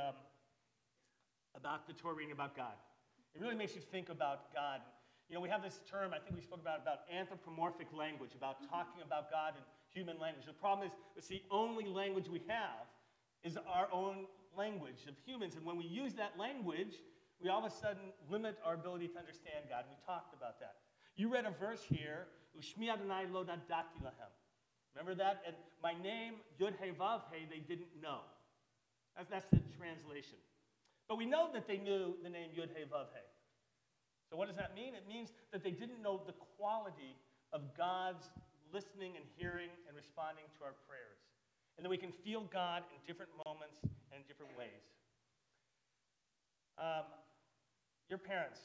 Torah reading about God. It really makes you think about God. You know, we have this term, I think we spoke about anthropomorphic language, about talking about God in human language. The problem is, it's the only language we have is our own language of humans. And when we use that language, we all of a sudden limit our ability to understand God. We talked about that. You read a verse here, Ushmi Adonai lo nadati lahem. Remember that? And my name, Yud He Vav He, they didn't know. That's the translation. But we know that they knew the name Yud He Vav He. So what does that mean? It means that they didn't know the quality of God's listening and hearing and responding to our prayers. And that we can feel God in different moments and in different ways. Your parents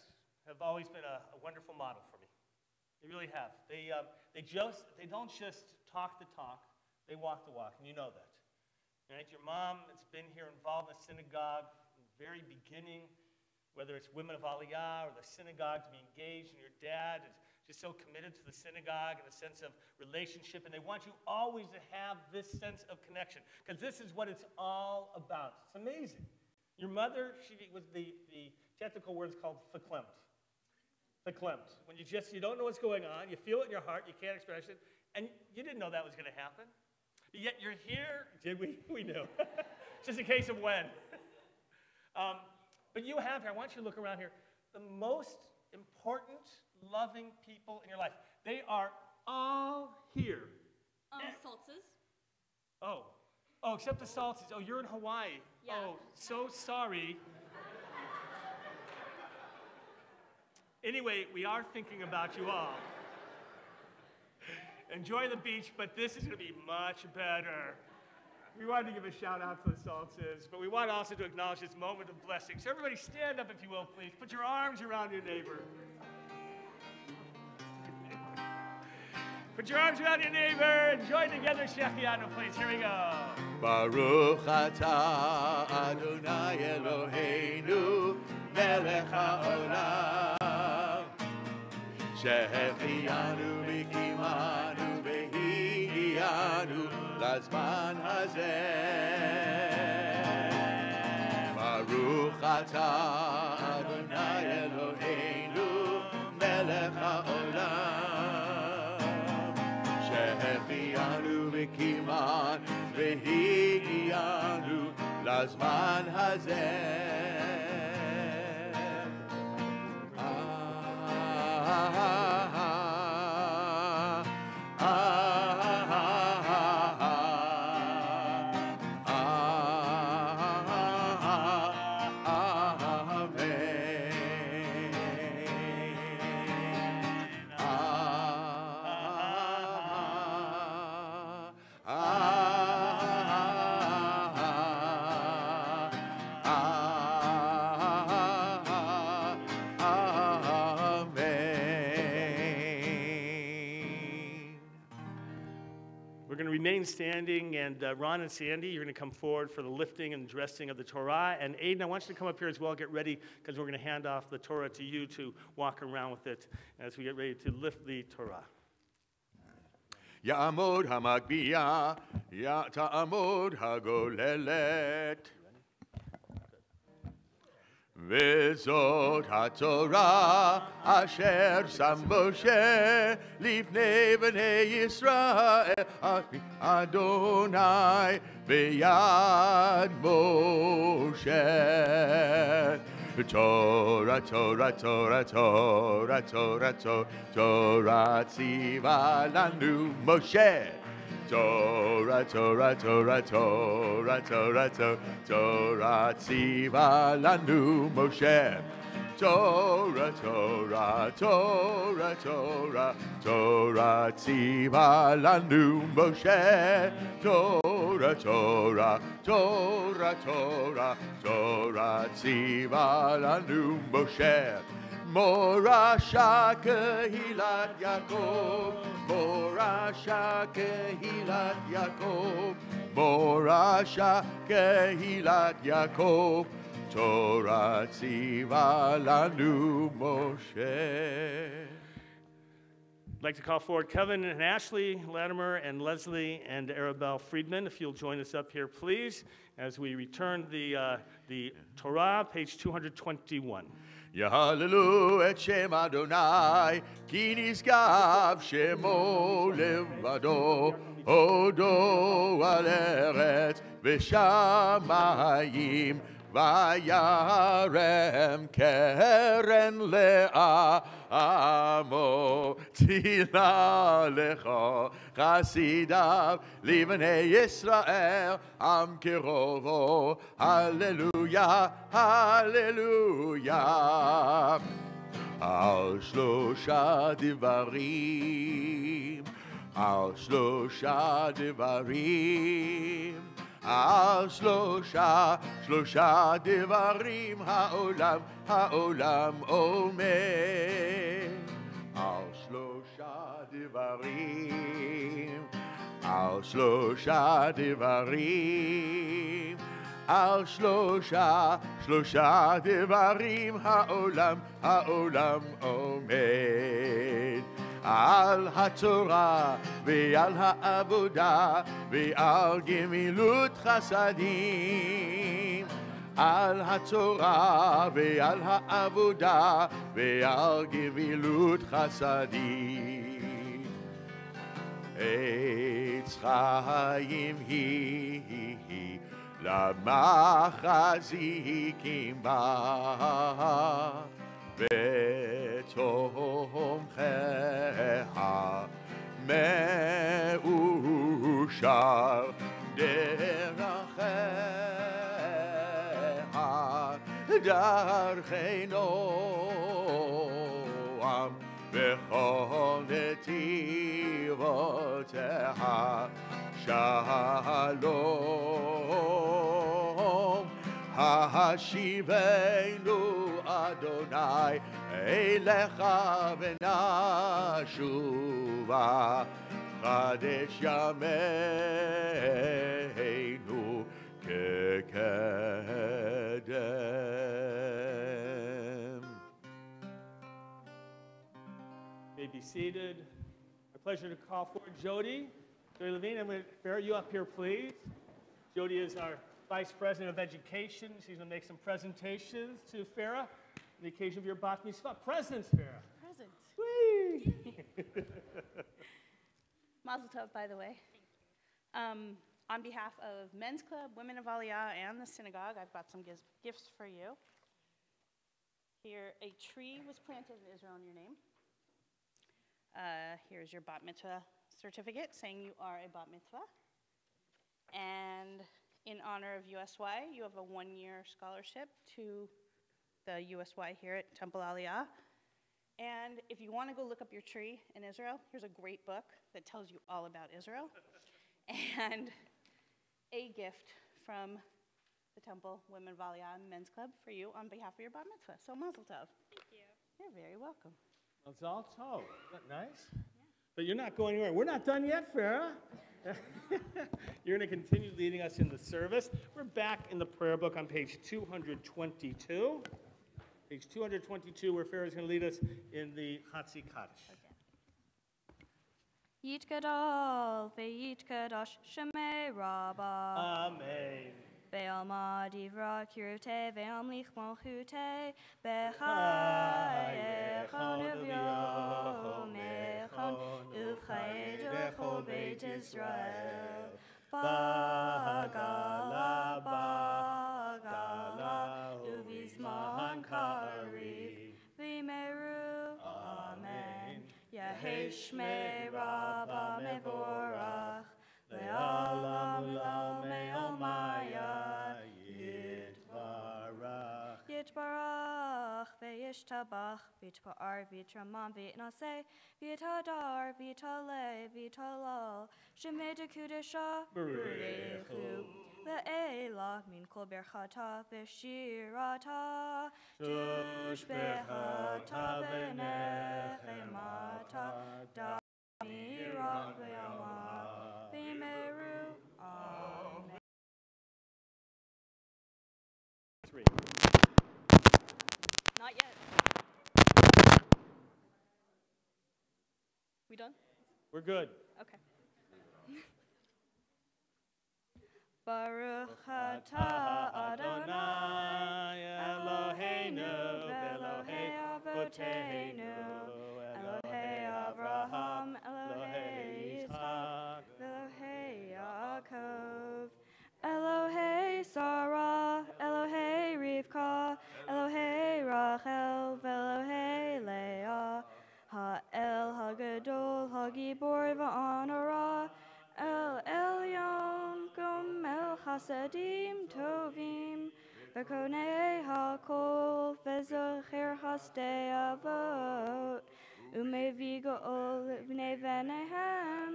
have always been a wonderful model for me. They really have. They don't just talk the talk, they walk the walk, and you know that. Right? Your mom has been here involved in the synagogue from the very beginning, whether it's women of Aliyah or the synagogue, to be engaged, and your dad is just so committed to the synagogue and the sense of relationship, and they want you always to have this sense of connection, because this is what it's all about. It's amazing. Your mother, she was the technical word is called verklempt. Verklempt. When you don't know what's going on, you feel it in your heart, you can't express it, and you didn't know that was going to happen. But yet you're here. Did we? We knew. Just a case of when. But you have here, I want you to look around here, the most important, loving people in your life. They are all here. Saltzes. Oh, except the Saltzes. Oh, you're in Hawaii. Yeah. Oh, so sorry. Anyway, we are thinking about you all. Enjoy the beach, but this is going to be much better. We wanted to give a shout out to the Saltzes, but we want also to acknowledge this moment of blessing. So everybody stand up, if you will, please. Put your arms around your neighbor. Put your arms around your neighbor and join together, Shechianu, please. Here we go. Baruch atah Adonai Eloheinu melech haolam shehechianu v'kimanu v'higianu lazman hazeh. Baruch atah Adonai Eloheinu melech haolam shehechianu v'kimanu v'higianu lazman hazeh. remain standing, and Ron and Sandy, you're going to come forward for the lifting and dressing of the Torah. And Aiden, I want you to come up here as well, get ready, because we're going to hand off the Torah to you to walk around with it as we get ready to lift the Torah. Ya'amod ha'magbiya, ta'amod ha'golelet. וזאת התורה אשר שם משה לפני בני ישראל אדוני ביד משה. תורה, תורה, תורה, תורה, תורה, תורה ציווה לנו משה. Torah, Torah, Torah, Torah, Torah, Torah, ציווה לנו משה. Torah, Torah, Torah, Torah, Torah, ציווה לנו משה. Torah, Torah, Torah, Torah, Torah, ציווה לנו משה. מורשה קהילת יעקב, מורשה קהילת יעקב, מורשה קהילת יעקב, תורה ציווה לנו משה. I'd like to call forward Kevin and Ashley Latimer and Leslie and Arabelle Friedman, if you'll join us up here, please, as we return the Torah, page 221. יהללו את שם אדוני, כי נשגב שמו לבדו, הודו על ארץ ושמיים, וירם קרן לעמו, תהילה לך חסידיו, לבני ישראל, עם קרובו, הללויה, הללויה. על שלושה דברים, על שלושה דברים, על שלושה דברים העולם עומד. על שלושה דברים, על שלושה דברים, על שלושה דברים העולם עומד. על התורה ועל העבודה ועל גמילות חסדים, על התורה ועל העבודה ועל גמילות חסדים. עץ חיים היא למחזיקים בה, ותומכיה מאושר דרכיה, דרכי נועם בכל נתיבותיה, שלום השיבנו אדוני אליך ונשובה, חדש ימינו כקדם. May be seated. My pleasure to call forward Jody. Jody Levine, I'm going to ferret you up here, please. Jody is our Vice President of Education. She's going to make some presentations to Farah on the occasion of your Bat Mitzvah. Presents, Farah. Presents. Whee! Mazel tov, by the way. On behalf of Men's Club, Women of Aliyah, and the synagogue, I've got some gifts for you. Here, a tree was planted in Israel in your name. Here's your Bat Mitzvah certificate saying you are a Bat Mitzvah. And in honor of USY, you have a one-year scholarship to the USY here at Temple Aliyah. And if you want to go look up your tree in Israel, here's a great book that tells you all about Israel. And a gift from the Temple Women of Aliyah and Men's Club for you on behalf of your Bat Mitzvah. So Mazel Tov. Thank you. You're very welcome. Mazel tov. Isn't that nice? Yeah. But you're not going anywhere. We're not done yet, Farah. You're going to continue leading us in the service. We're back in the prayer book on page 222. Page 222, where Farah's going to lead us in the Hatzi Kaddish. Yit gadol ve'yit kadosh shemei rabba. Amen. Be'alma divra kirute ve'amlich malchute b'chayechon uv'yom echon u'chayed v'chol beit Israel bagala bagala uv'izman ka'ariv v'meru amen Yehi shmei rabba mevorach le'alam le'al maya yitbarach yitbarach ve'yishtabach v'yitpa'ar v'yitramam v'yitnaseh v'yitadar v'yitaleh v'yitalal shemei dekudesha b'rechu le'elah min kol berchata v'shirata tushbechata v'nechemata da'mirach ve'yama v'meru amen. 3. Not yet. We done? We're good. Okay. Baruch atah Adonai Eloheinu Elohei Avoteinu Elohei Avraham Elohei Yitzchak Elohei Yaakov Elohei Sarah Elohei Rivka Elohei Rachel Elohei Leah Ha'el Hagadol Hagibor Va'anara El Elyon Gomel Chasadim Tovim V'konei HaKol V'zocher Hasdei Avot Umevi Go'ol V'nei Venehem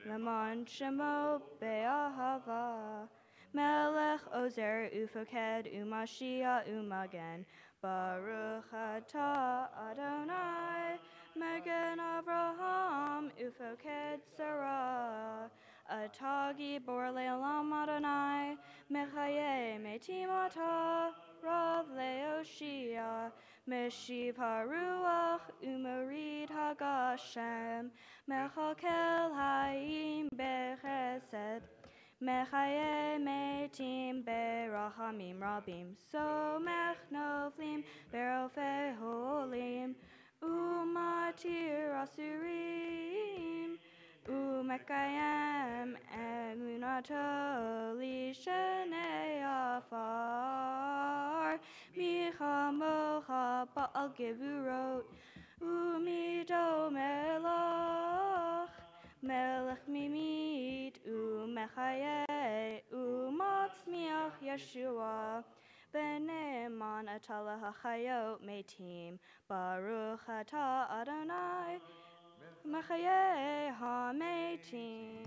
L'man Shemo Be'ahava Melech Ozer Ufoked Umashia Umagen Baruch atah Adonai Megen Avraham Ufoked Sarah Atagi Bor Le'olam Adonai Mechaye Metim Atah Rav Leoshia Meshiv HaRuach Umarid HaGashem Mechakel Hayim Bechesed Mechaye Metim Berachamim Rabim Somech Noflim Berofei Holim Umatir Asurim Umekayem Emunato Lishanei Afar Micha Mocha Ba'al Gevurot Umido Melach Melech Mimit Umechaye Umatzmiach Yeshua Beneman Atala HaChayot Metim Baruch atah Adonai Mechaye HaMetim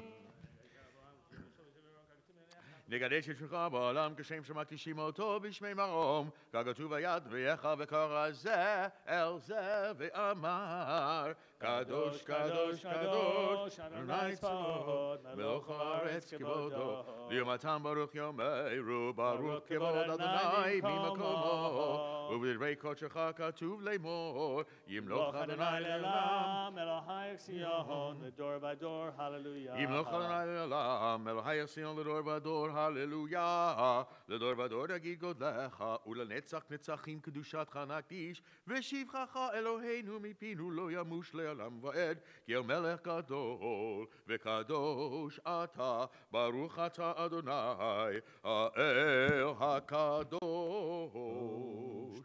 נגדש את שמך בעולם כשם שמעתי שמו אותו בשמי מרום ככתוב היד ויך וקרא זה אל זה ואמר קדוש קדוש קדוש אדוני צבאות מלך הארץ כבודו ליומתם ברוך יאמרו ברוך כבוד אדוני ממקומו ובדברי קודשך כתוב לאמור ימלוך אדוני לעולם Elohai Sion, לדור ודור, הללויה. ימלוך אדוני לעולם אלוהי ציון לדור ודור הללויה לדור ודור תגיד גודלך ולנצח נצחים קדושתך נקדיש ושבחך אלוהינו מפינו לא ימוש לעולם ועד כי אל מלך גדול וקדוש אתה ברוך אתה אדוני האל הקדוש.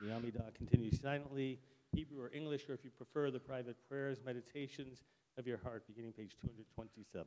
The Amidah continues silently, Hebrew or English, or if you prefer, the private prayers, meditations of your heart, beginning page 227.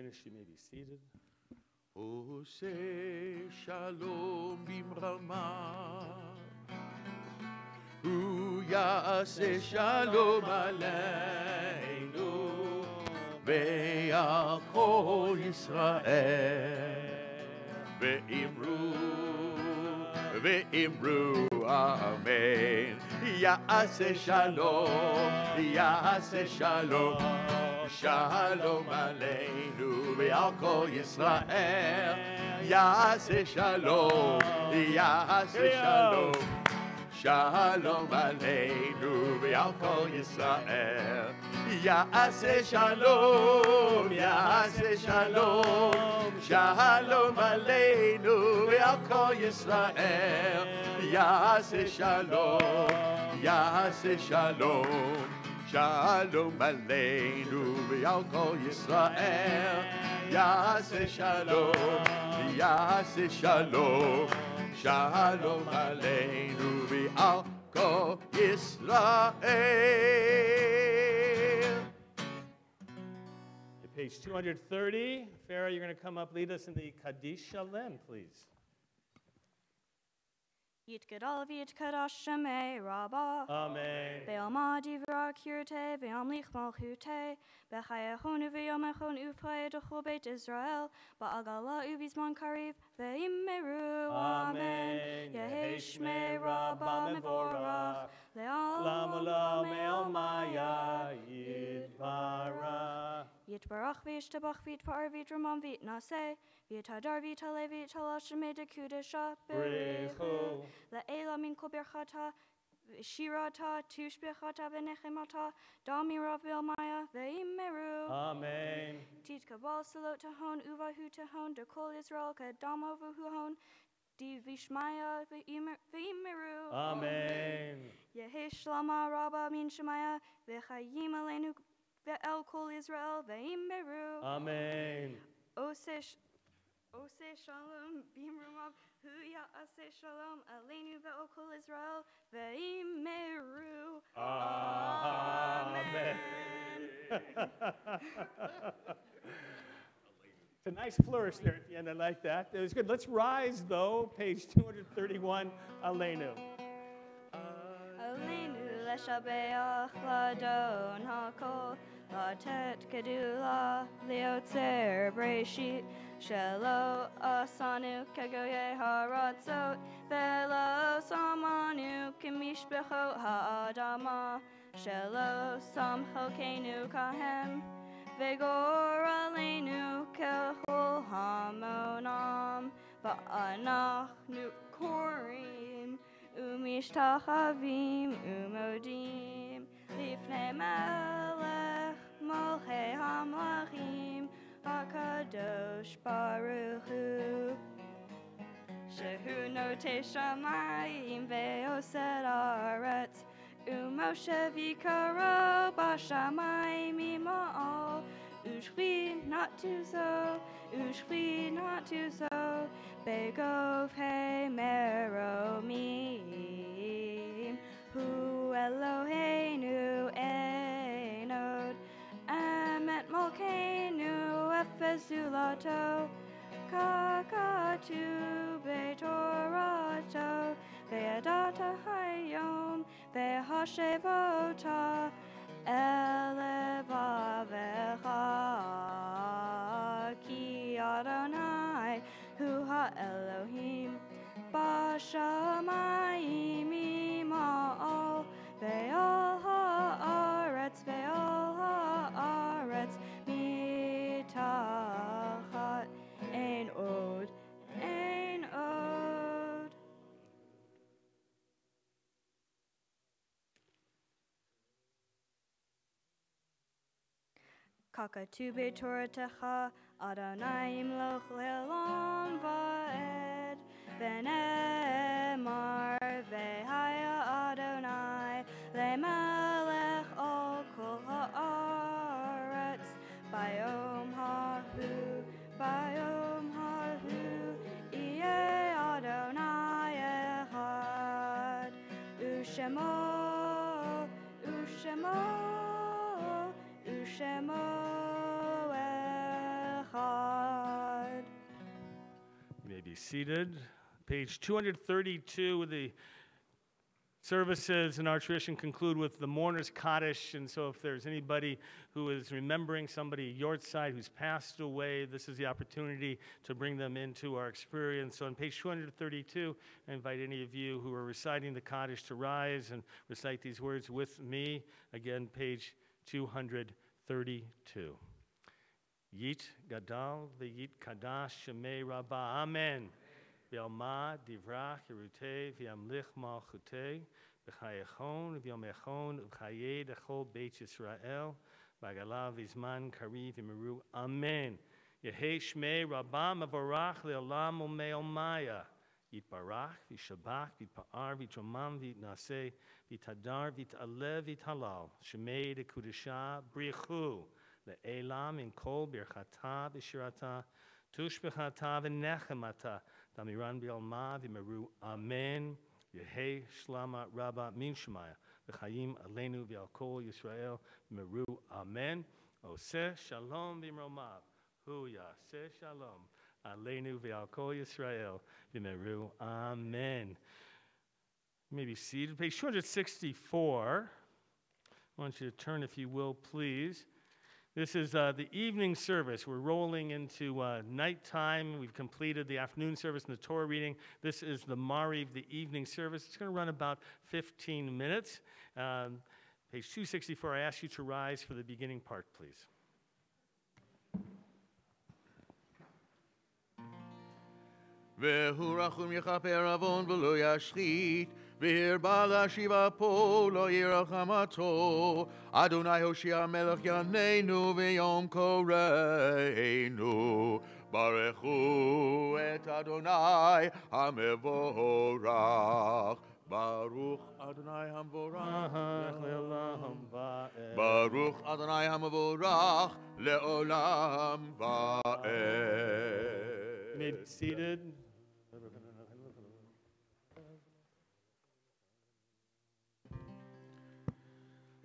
finished, you may be seated. Ose shalom bimrama, hu ya'aseh shalom aleinu, ve'al kol Yisrael, ve'imru amen. Ya'aseh shalom, shalom aleinu ve'al kol Yisrael. Ya'aseh shalom, shalom aleinu ve'al kol Yisrael. Ya'aseh shalom, shalom aleinu ve'al kol Yisrael. Ya'aseh shalom, shalom aleinu ve'al kol Yisrael. Ya'aseh shalom, shalom aleinu ve'al kol Yisrael. Page 230. Farah, you're going to come up, lead us in the Kaddish Shalem, please. Yit gadol v'yit kadosh shemei rabba. Amen. Be'alma divra kirte, be'amlich malchute, be'chayachon u'v'yomechon u'fayedachol beit Israel, ba'agala u'vizman kariv, ve'immeru. Amen. Yehi shmei rabba mevorach, le'al Lamula me'almaya yidbarach. Yitbarach v'yishtabach v'yitpar v'yitramam v'yitnaseh, v'yitadar v'yitaleh v'yitalash shemei dekudesha b'richu. Le'ela min kol berchata, shirata, tushbechata v'nechemata, damira v'ilmaya v'immeru. Amen. Tit kabal salot tahon, uvahu tahon, dekol Yisrael kadamo v'huhon, di v'ishmaya v'immeru. Amen. Yehi shlama rabba min shemaya, v'chayim aleinu ve'el kol Yisrael v'immeru. Amen. Ose shalom bimrumav hu ya'aseh shalom aleinu ve'el kol Yisrael ve'immeru. Amen. It's a nice flourish there at the end. I like that. It was good. Let's rise, though. Page 231, Aleinu. Aleinu leshabeach ladon hakol, latet kedula liotzer breshit, shelo asanu kegoye haratzot, velo samanu kimishbechot ha'adama, shelo samchokenu kahem, vegor aleinu kehol hamonam, ba'anachnu korim, umishtachavim umodim, lifnei melech molchei hamlachim, hakadosh baruch hu. Shehu notei shamayim ve'osed aretz, umoshe v'karo b'shamayim ima'al, ushvi not to so, begov he meromim, hu Eloheinu enod, emet molkeinu efezulato, kakatu beitorato, ve'adata hayom, ve'hashevota, elevavecha, ki Adonai, hu ha-Elohim, b'shamayim ima'al, ve'al ha'aretz, mitachat, ein od. Kakatu be'toratecha, Adonai imloch le'olam va'ed, v'ne'emar ve'haya Adonai, le'melech al kol ha'aretz, bayom ha'hu, iye Adonai echad, u'shemo echad. may be seated. Page 232, the services in our tradition conclude with the mourner's Kaddish, and so if there's anybody who is remembering somebody your side who's passed away, this is the opportunity to bring them into our experience. So on page 232, I invite any of you who are reciting the Kaddish to rise and recite these words with me. Again, page 232. Yit Gadal v'yit Kadash Shemei Rabbah. Amen. V'alma divrach yerutei v'yamlich malchutei v'chayechon v'yomechon v'chayei dechol Beit Yisrael v'agalav v'zman kariv v'meru. Amen. Yehei Shmei Rabbah mavorach le'olam u'me'omaya. Yitbarach v'shabach v'pa'ar v'tromam v'naseh v'tadar v't'alev v'talal. Shemei dekudesha brichu. Le'elam in kol birchata v'shirata tushbechata v'nechemata damiran b'alma v'meru. Amen. Yehei shlama rabba min shemaya v'chayim aleinu v'al kol Yisrael v'meru. Amen. Oseh shalom v'mromav hu yaseh shalom aleinu v'al kol Yisrael v'meru. Amen. You may be seated. Page 264. I want you to turn, if you will, please. This is the evening service. We're rolling into nighttime. We've completed the afternoon service and the Torah reading. This is the Mariv, the evening service. It's going to run about 15 minutes. Page 264, I ask you to rise for the beginning part, please. והוא רחום יכפר עוון ולא ישחית, והרבה להשיב אפו לא ירחמתו. אדוני הושיע מלך יעננו ויום קוראנו. ברכו את אדוני המבורך. ברוך אדוני המבורך לעולם ועד. ברוך אדוני המבורך לעולם ועד. You may be seated.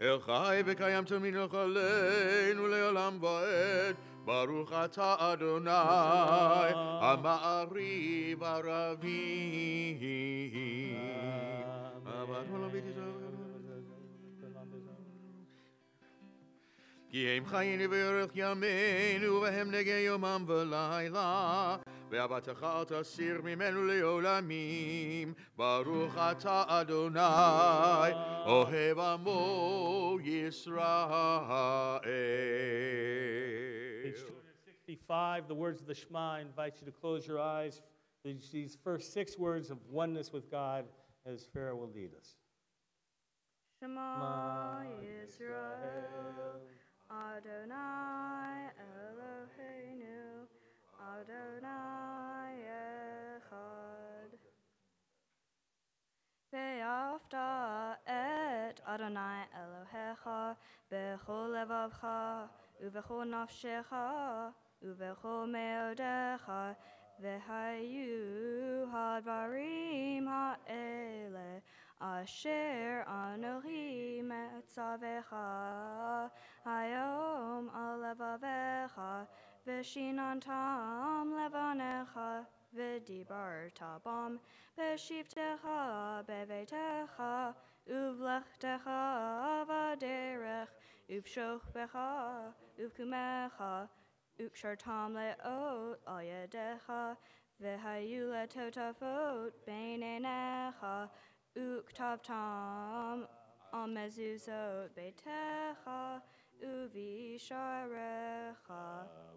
אל חי וקיים תמיד לחלנו לעולם ועד. ברוך אתה אדוני המעריב ערבים. כי הם חיינו ויארך ימינו והם נגע יומם ולילה. ואהבתך אל תסיר ממנו לעולמים. ברוך אתה אדוני אוהב עמו ישראל. Page 265, the words of the Shema. I invite you to close your eyes. These first 6 words of oneness with God as Pharaoh will lead us. Shema Yisrael, Adonai Eloheinu, Adonai Echad. Ve'afta et Adonai Elohecha bechol levavcha uvechol nafshecha uvechol meodecha vehayu hadvarim ha'ele asher anochi metzavecha hayom al levavecha Veshinantam levanecha v'dibarta bam b'shivtecha bevetecha uvlechtecha v'derech uvshochbecha uvkumecha ukshartam leot al yedecha v'hayu letotafot beinenecha uktavtam al mezuzot betecha uvisharecha.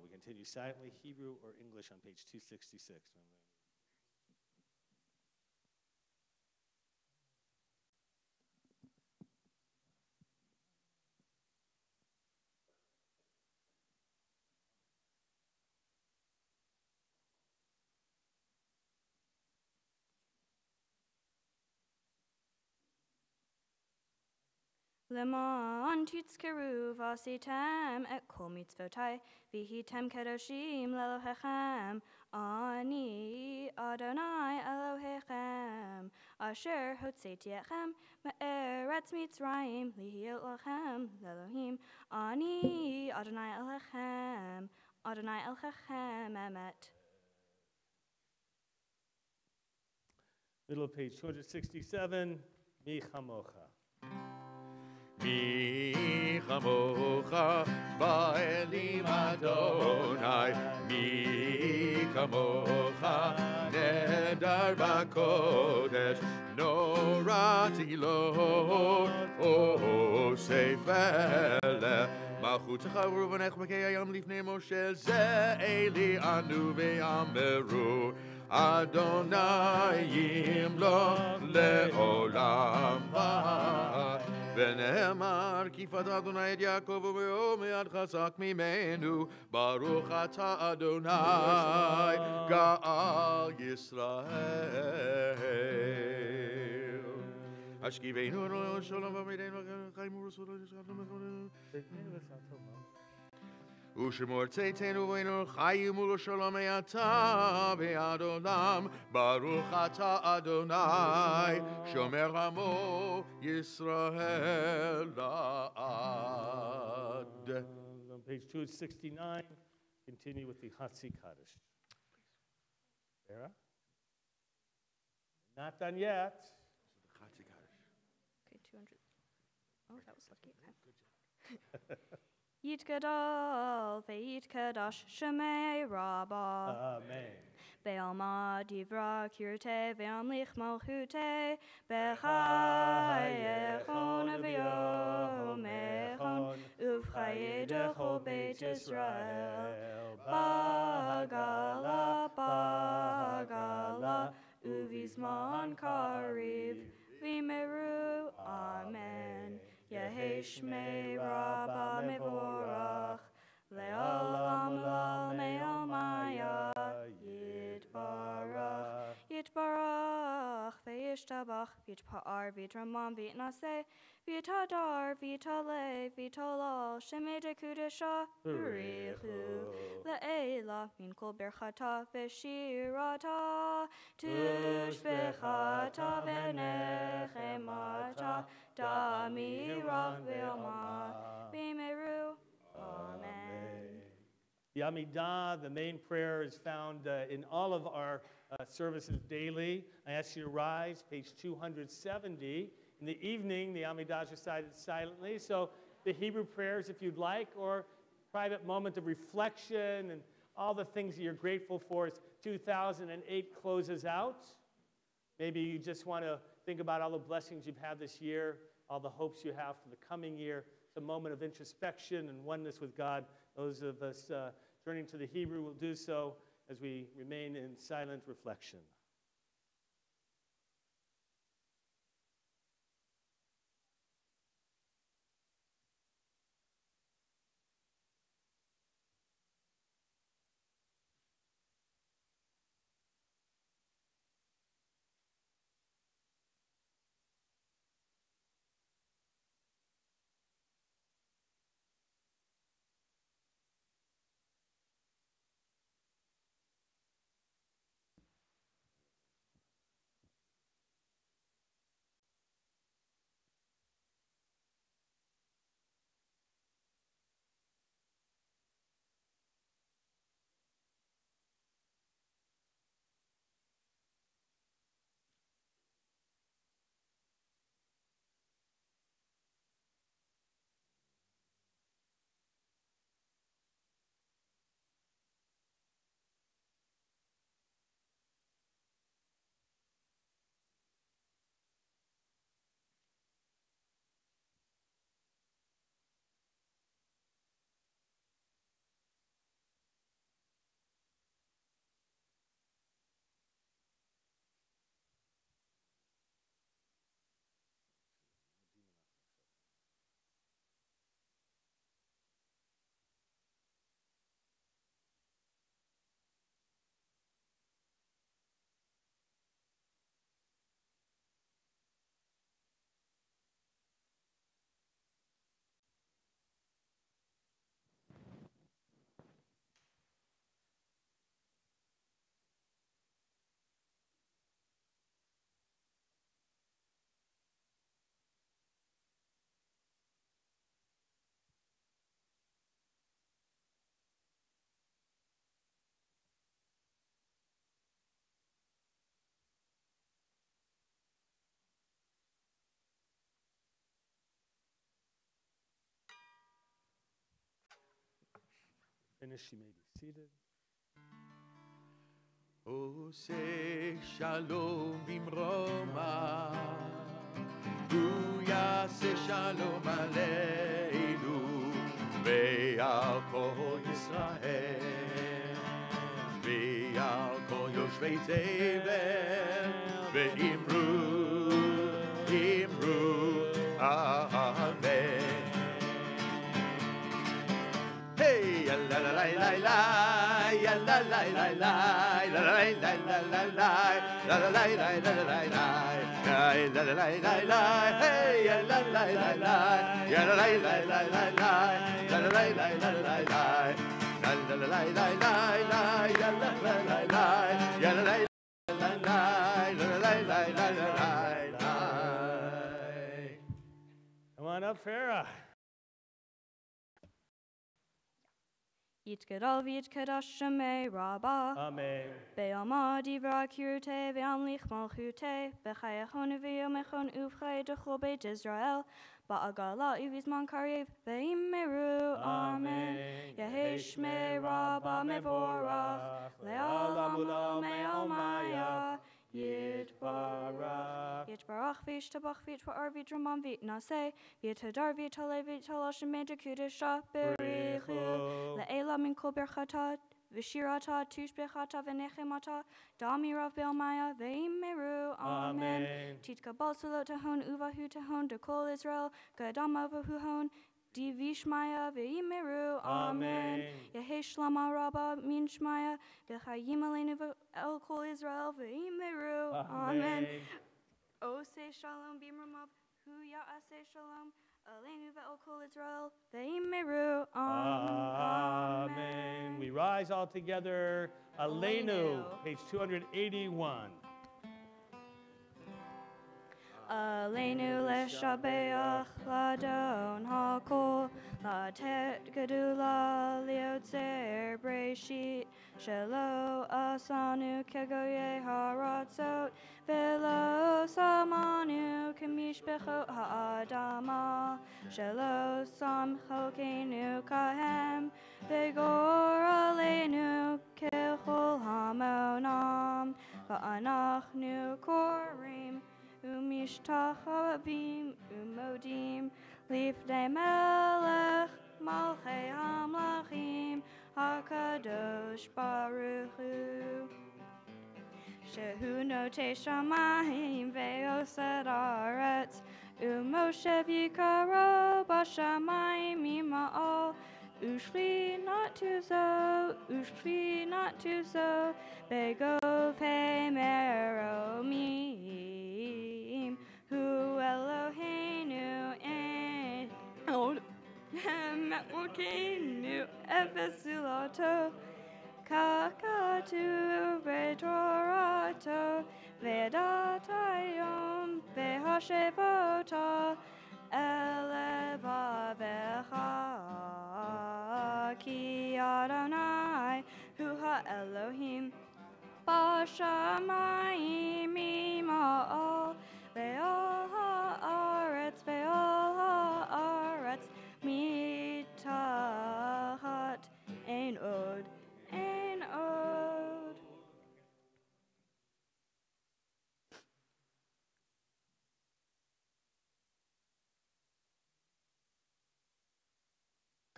We continue silently, Hebrew or English on page 266. Leman titzkeru vasitem et kol mitzvotai vihitem kedoshim lelohechem ani Adonai Elohechem asher hotzeti etchem me'eretz Mitzrayim lihiot lachem lelohim ani Adonai Elohechem Adonai Elohechem emet. Middle of page 267, Mi Chamocha. Mi chamocha ba'elim Adonai, mi kamocha nedar b'kodesh, norati lo seifele. Malchutecha uruvanech b'kei hayam lifnei Moshe, ze eli anu ve'ameru, Adonai yimloch le'olam va'ad. ונאמר כי פת אדוני את יעקב וביום יד חזק ממנו ברוך אתה אדוני גאל ישראל השכיבנו אלוהינו שלום ועמידנו חיים ורסולו ושמור צאתנו ובנו חיים ולשלום אתה ועד עולם ברוך אתה אדוני שומר עמו ישראל לעד. On page 269, continue with the Hatzi Kaddish. Sarah? Not done yet. Okay, 200. Oh, that was lucky. Okay. Yitgadol ve'yitkadosh shemei Rabbah. Amen. Be'alma divra kirte ve'amlich malchute b'chayechon ve'yomechon uv'chayedecho beit Yisrael bagala bagala uvizman kariv v'meru amen. Yehi Shmei Rabbah Mevorach Le'olam Olam Me'omaya Yitbarach Yitbarach Ve'yishtabach V'yitpa'ar V'yitramam V'yitnaseh V'yitadar V'yitaleh V'yitalal Shemei Dekudesha Urichu Le'ela Min Kol Berchata V'shirata Tushbechata V'nechemata Damirach Vilma Bimeru. Amen. The Amidah, the main prayer, is found in all of our services daily. I ask you to rise, page 270. In the evening, the Amidah is recited silently. So the Hebrew prayers, if you'd like, or private moment of reflection and all the things that you're grateful for as 2008 closes out. Maybe you just want to think about all the blessings you've had this year, all the hopes you have for the coming year. It's a moment of introspection and oneness with God. Those of us turning to the Hebrew will do so as we remain in silent reflection. finished, you may be seated. עושה שלום במרומה, הוא יעשה שלום עלינו ועל כל ישראל ועל כל יושבי תבל ואמרו אמן. Hey, la la la la la, la la la la la, la la la la la la, la la la la la la la, la la la la la, hey, la la la la, la la la la la la, la la la la la la, la la la la la la, la la la la la, la la la la. Come on up, Farah. Yit gadol v'yit kadosh shemei rabba. Amen. Be'alma divra kirute ve'am lich malchute. B'chayachon v'yomechon uvchay dechol beit Israel. Ba'agala uvizman karev ve'imeru. Amen. Yehi shmei rabba mevorach. Le'olam ulam me'almaya. Yitbarach. Yitbarach v'yishtabach v'yitvar v'yitramam v'yitnaseh. V'yitadar v'yitale v'yitalashem medekudesha berichu. Le'ela min kol berchata v'shirata tush bechata v'nechemata damirav be'almaya ve'imeru. Amen. Titkabal salot tahon uvahu tahon dekol Israel gadam avahu hon divishmaya ve'imeru. Amen. Yehi shlama rabba min shmaya dechayim aleinu el kol Israel ve'imeru. Amen. O say shalom bimramav hu ya'aseh shalom aleinu ve'el kol Israel ve'imeru. Amen. We rise all together. Aleinu, page 281. Aleinu leshabeach ladon hakol latet gedula liotzer breshit shelo asanu kegoye haratzot velo samanu kamishbechot ha'adama shelo samchokenu kahem vegor aleinu kechol hamonam va'anachnu korim Umishtachavim umodim lifnei melech malchei hamlachim hakadosh baruch hu shehu notei shamayim ve'osed haaretz umoshev yikaro bashamayim ima'ol ushli not to so begov hemeromim hu Eloheinu and Mekenu efesilato kakatu vetorato vedatayom vehashevota elevavecha ki Adonai hu ha-Elohim bashamayim ima'ol ve'ol ha'aretz mitachat ein od.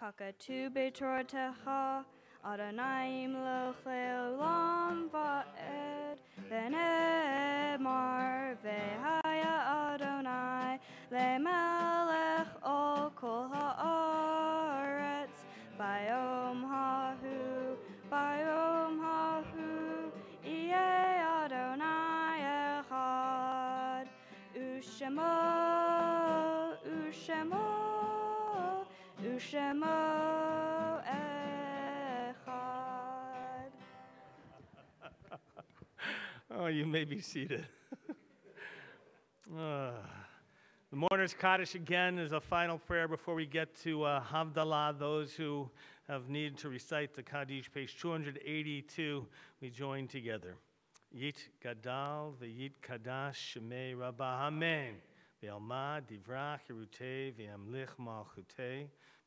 Kakatu betortecha Adonai imloch le'olam va'ed v'nemar ve'haya Adonai le'melech ol kol ha'aretz bayom hahu iye Adonai echad ushemo echad. Oh, you may be seated. The Mourner's Kaddish again is a final prayer before we get to Havdalah. Those who have need to recite the Kaddish, page 282, we join together. Yit Gadal ve'yit Kadash Shemei Rabbah Amen. Ve'alma divrach yerutei ve'amlich malchutei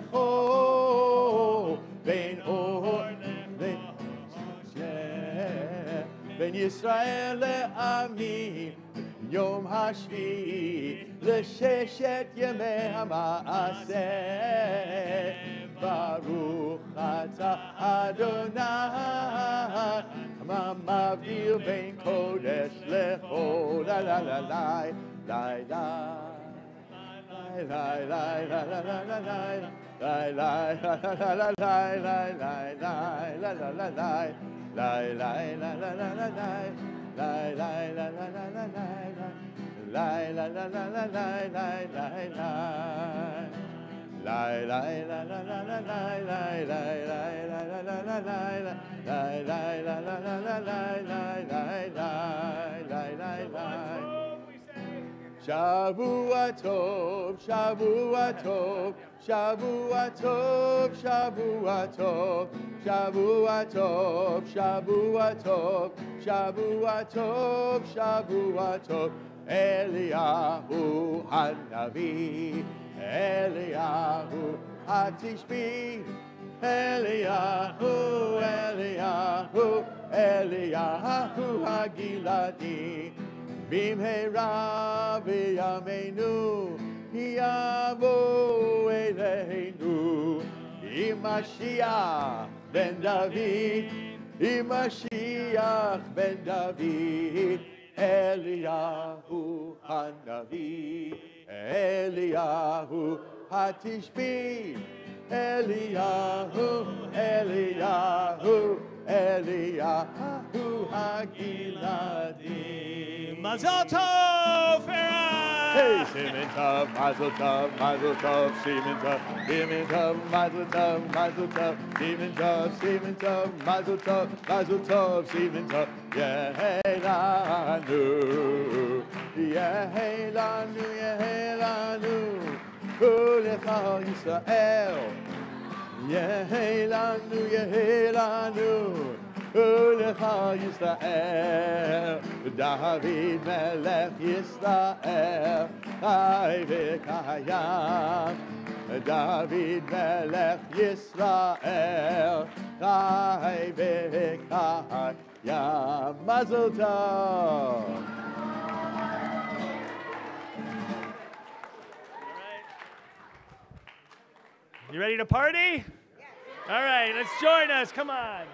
lecho, ben or ben Yisrael le'ami, Yom Hashvi, l'sheshet yemei ha'maaseh. Baruch atah Adonai, ma'mavdil ben kodesh lecho, la la la la, la la. La la la la la la la la la la la la la la la la la. La la la la la la la, la la la la la la la, la la la la la la la la, la la la la la la la, la la la la la la la, la la la la la la la, la la la. Shavua tov, Shavua tov, Shavua tov, Shavua tov, Shavua tov, Shavua tov, Shavua tov, Shavua tov. Eliyahu Hanavi, Eliyahu Hatishbi, Eliyahu, Eliyahu, Eliyahu Hagiladi. Bimheira v'yameinu, yavo eleinu. Imashiach ben David, Imashiach ben David. Eliyahu Hanavi, Eliyahu Hatishbi, Eliyahu, Eliyahu, Eliyahu Hagiladi. Mazel tov, Farah! Hey, Simen Tov, Mazel Tov, Mazel Tov, Simen Tov, Simen Tov, Mazel Tov, Mazel Tov, Simen Tov, Simen Tov, Mazel Tov, Mazel Tov, Simen Tov. Yehelanu, Yehelanu, Yehelanu, Kulecha Yisrael. Yehelanu, Yehelanu, Kulecha Yisrael. David Melech Yisrael, Chai v'kayam. David Melech Yisrael, Chai v'kayam. Mazel tov. You ready to party? Yes. All right, let's join us. Come on.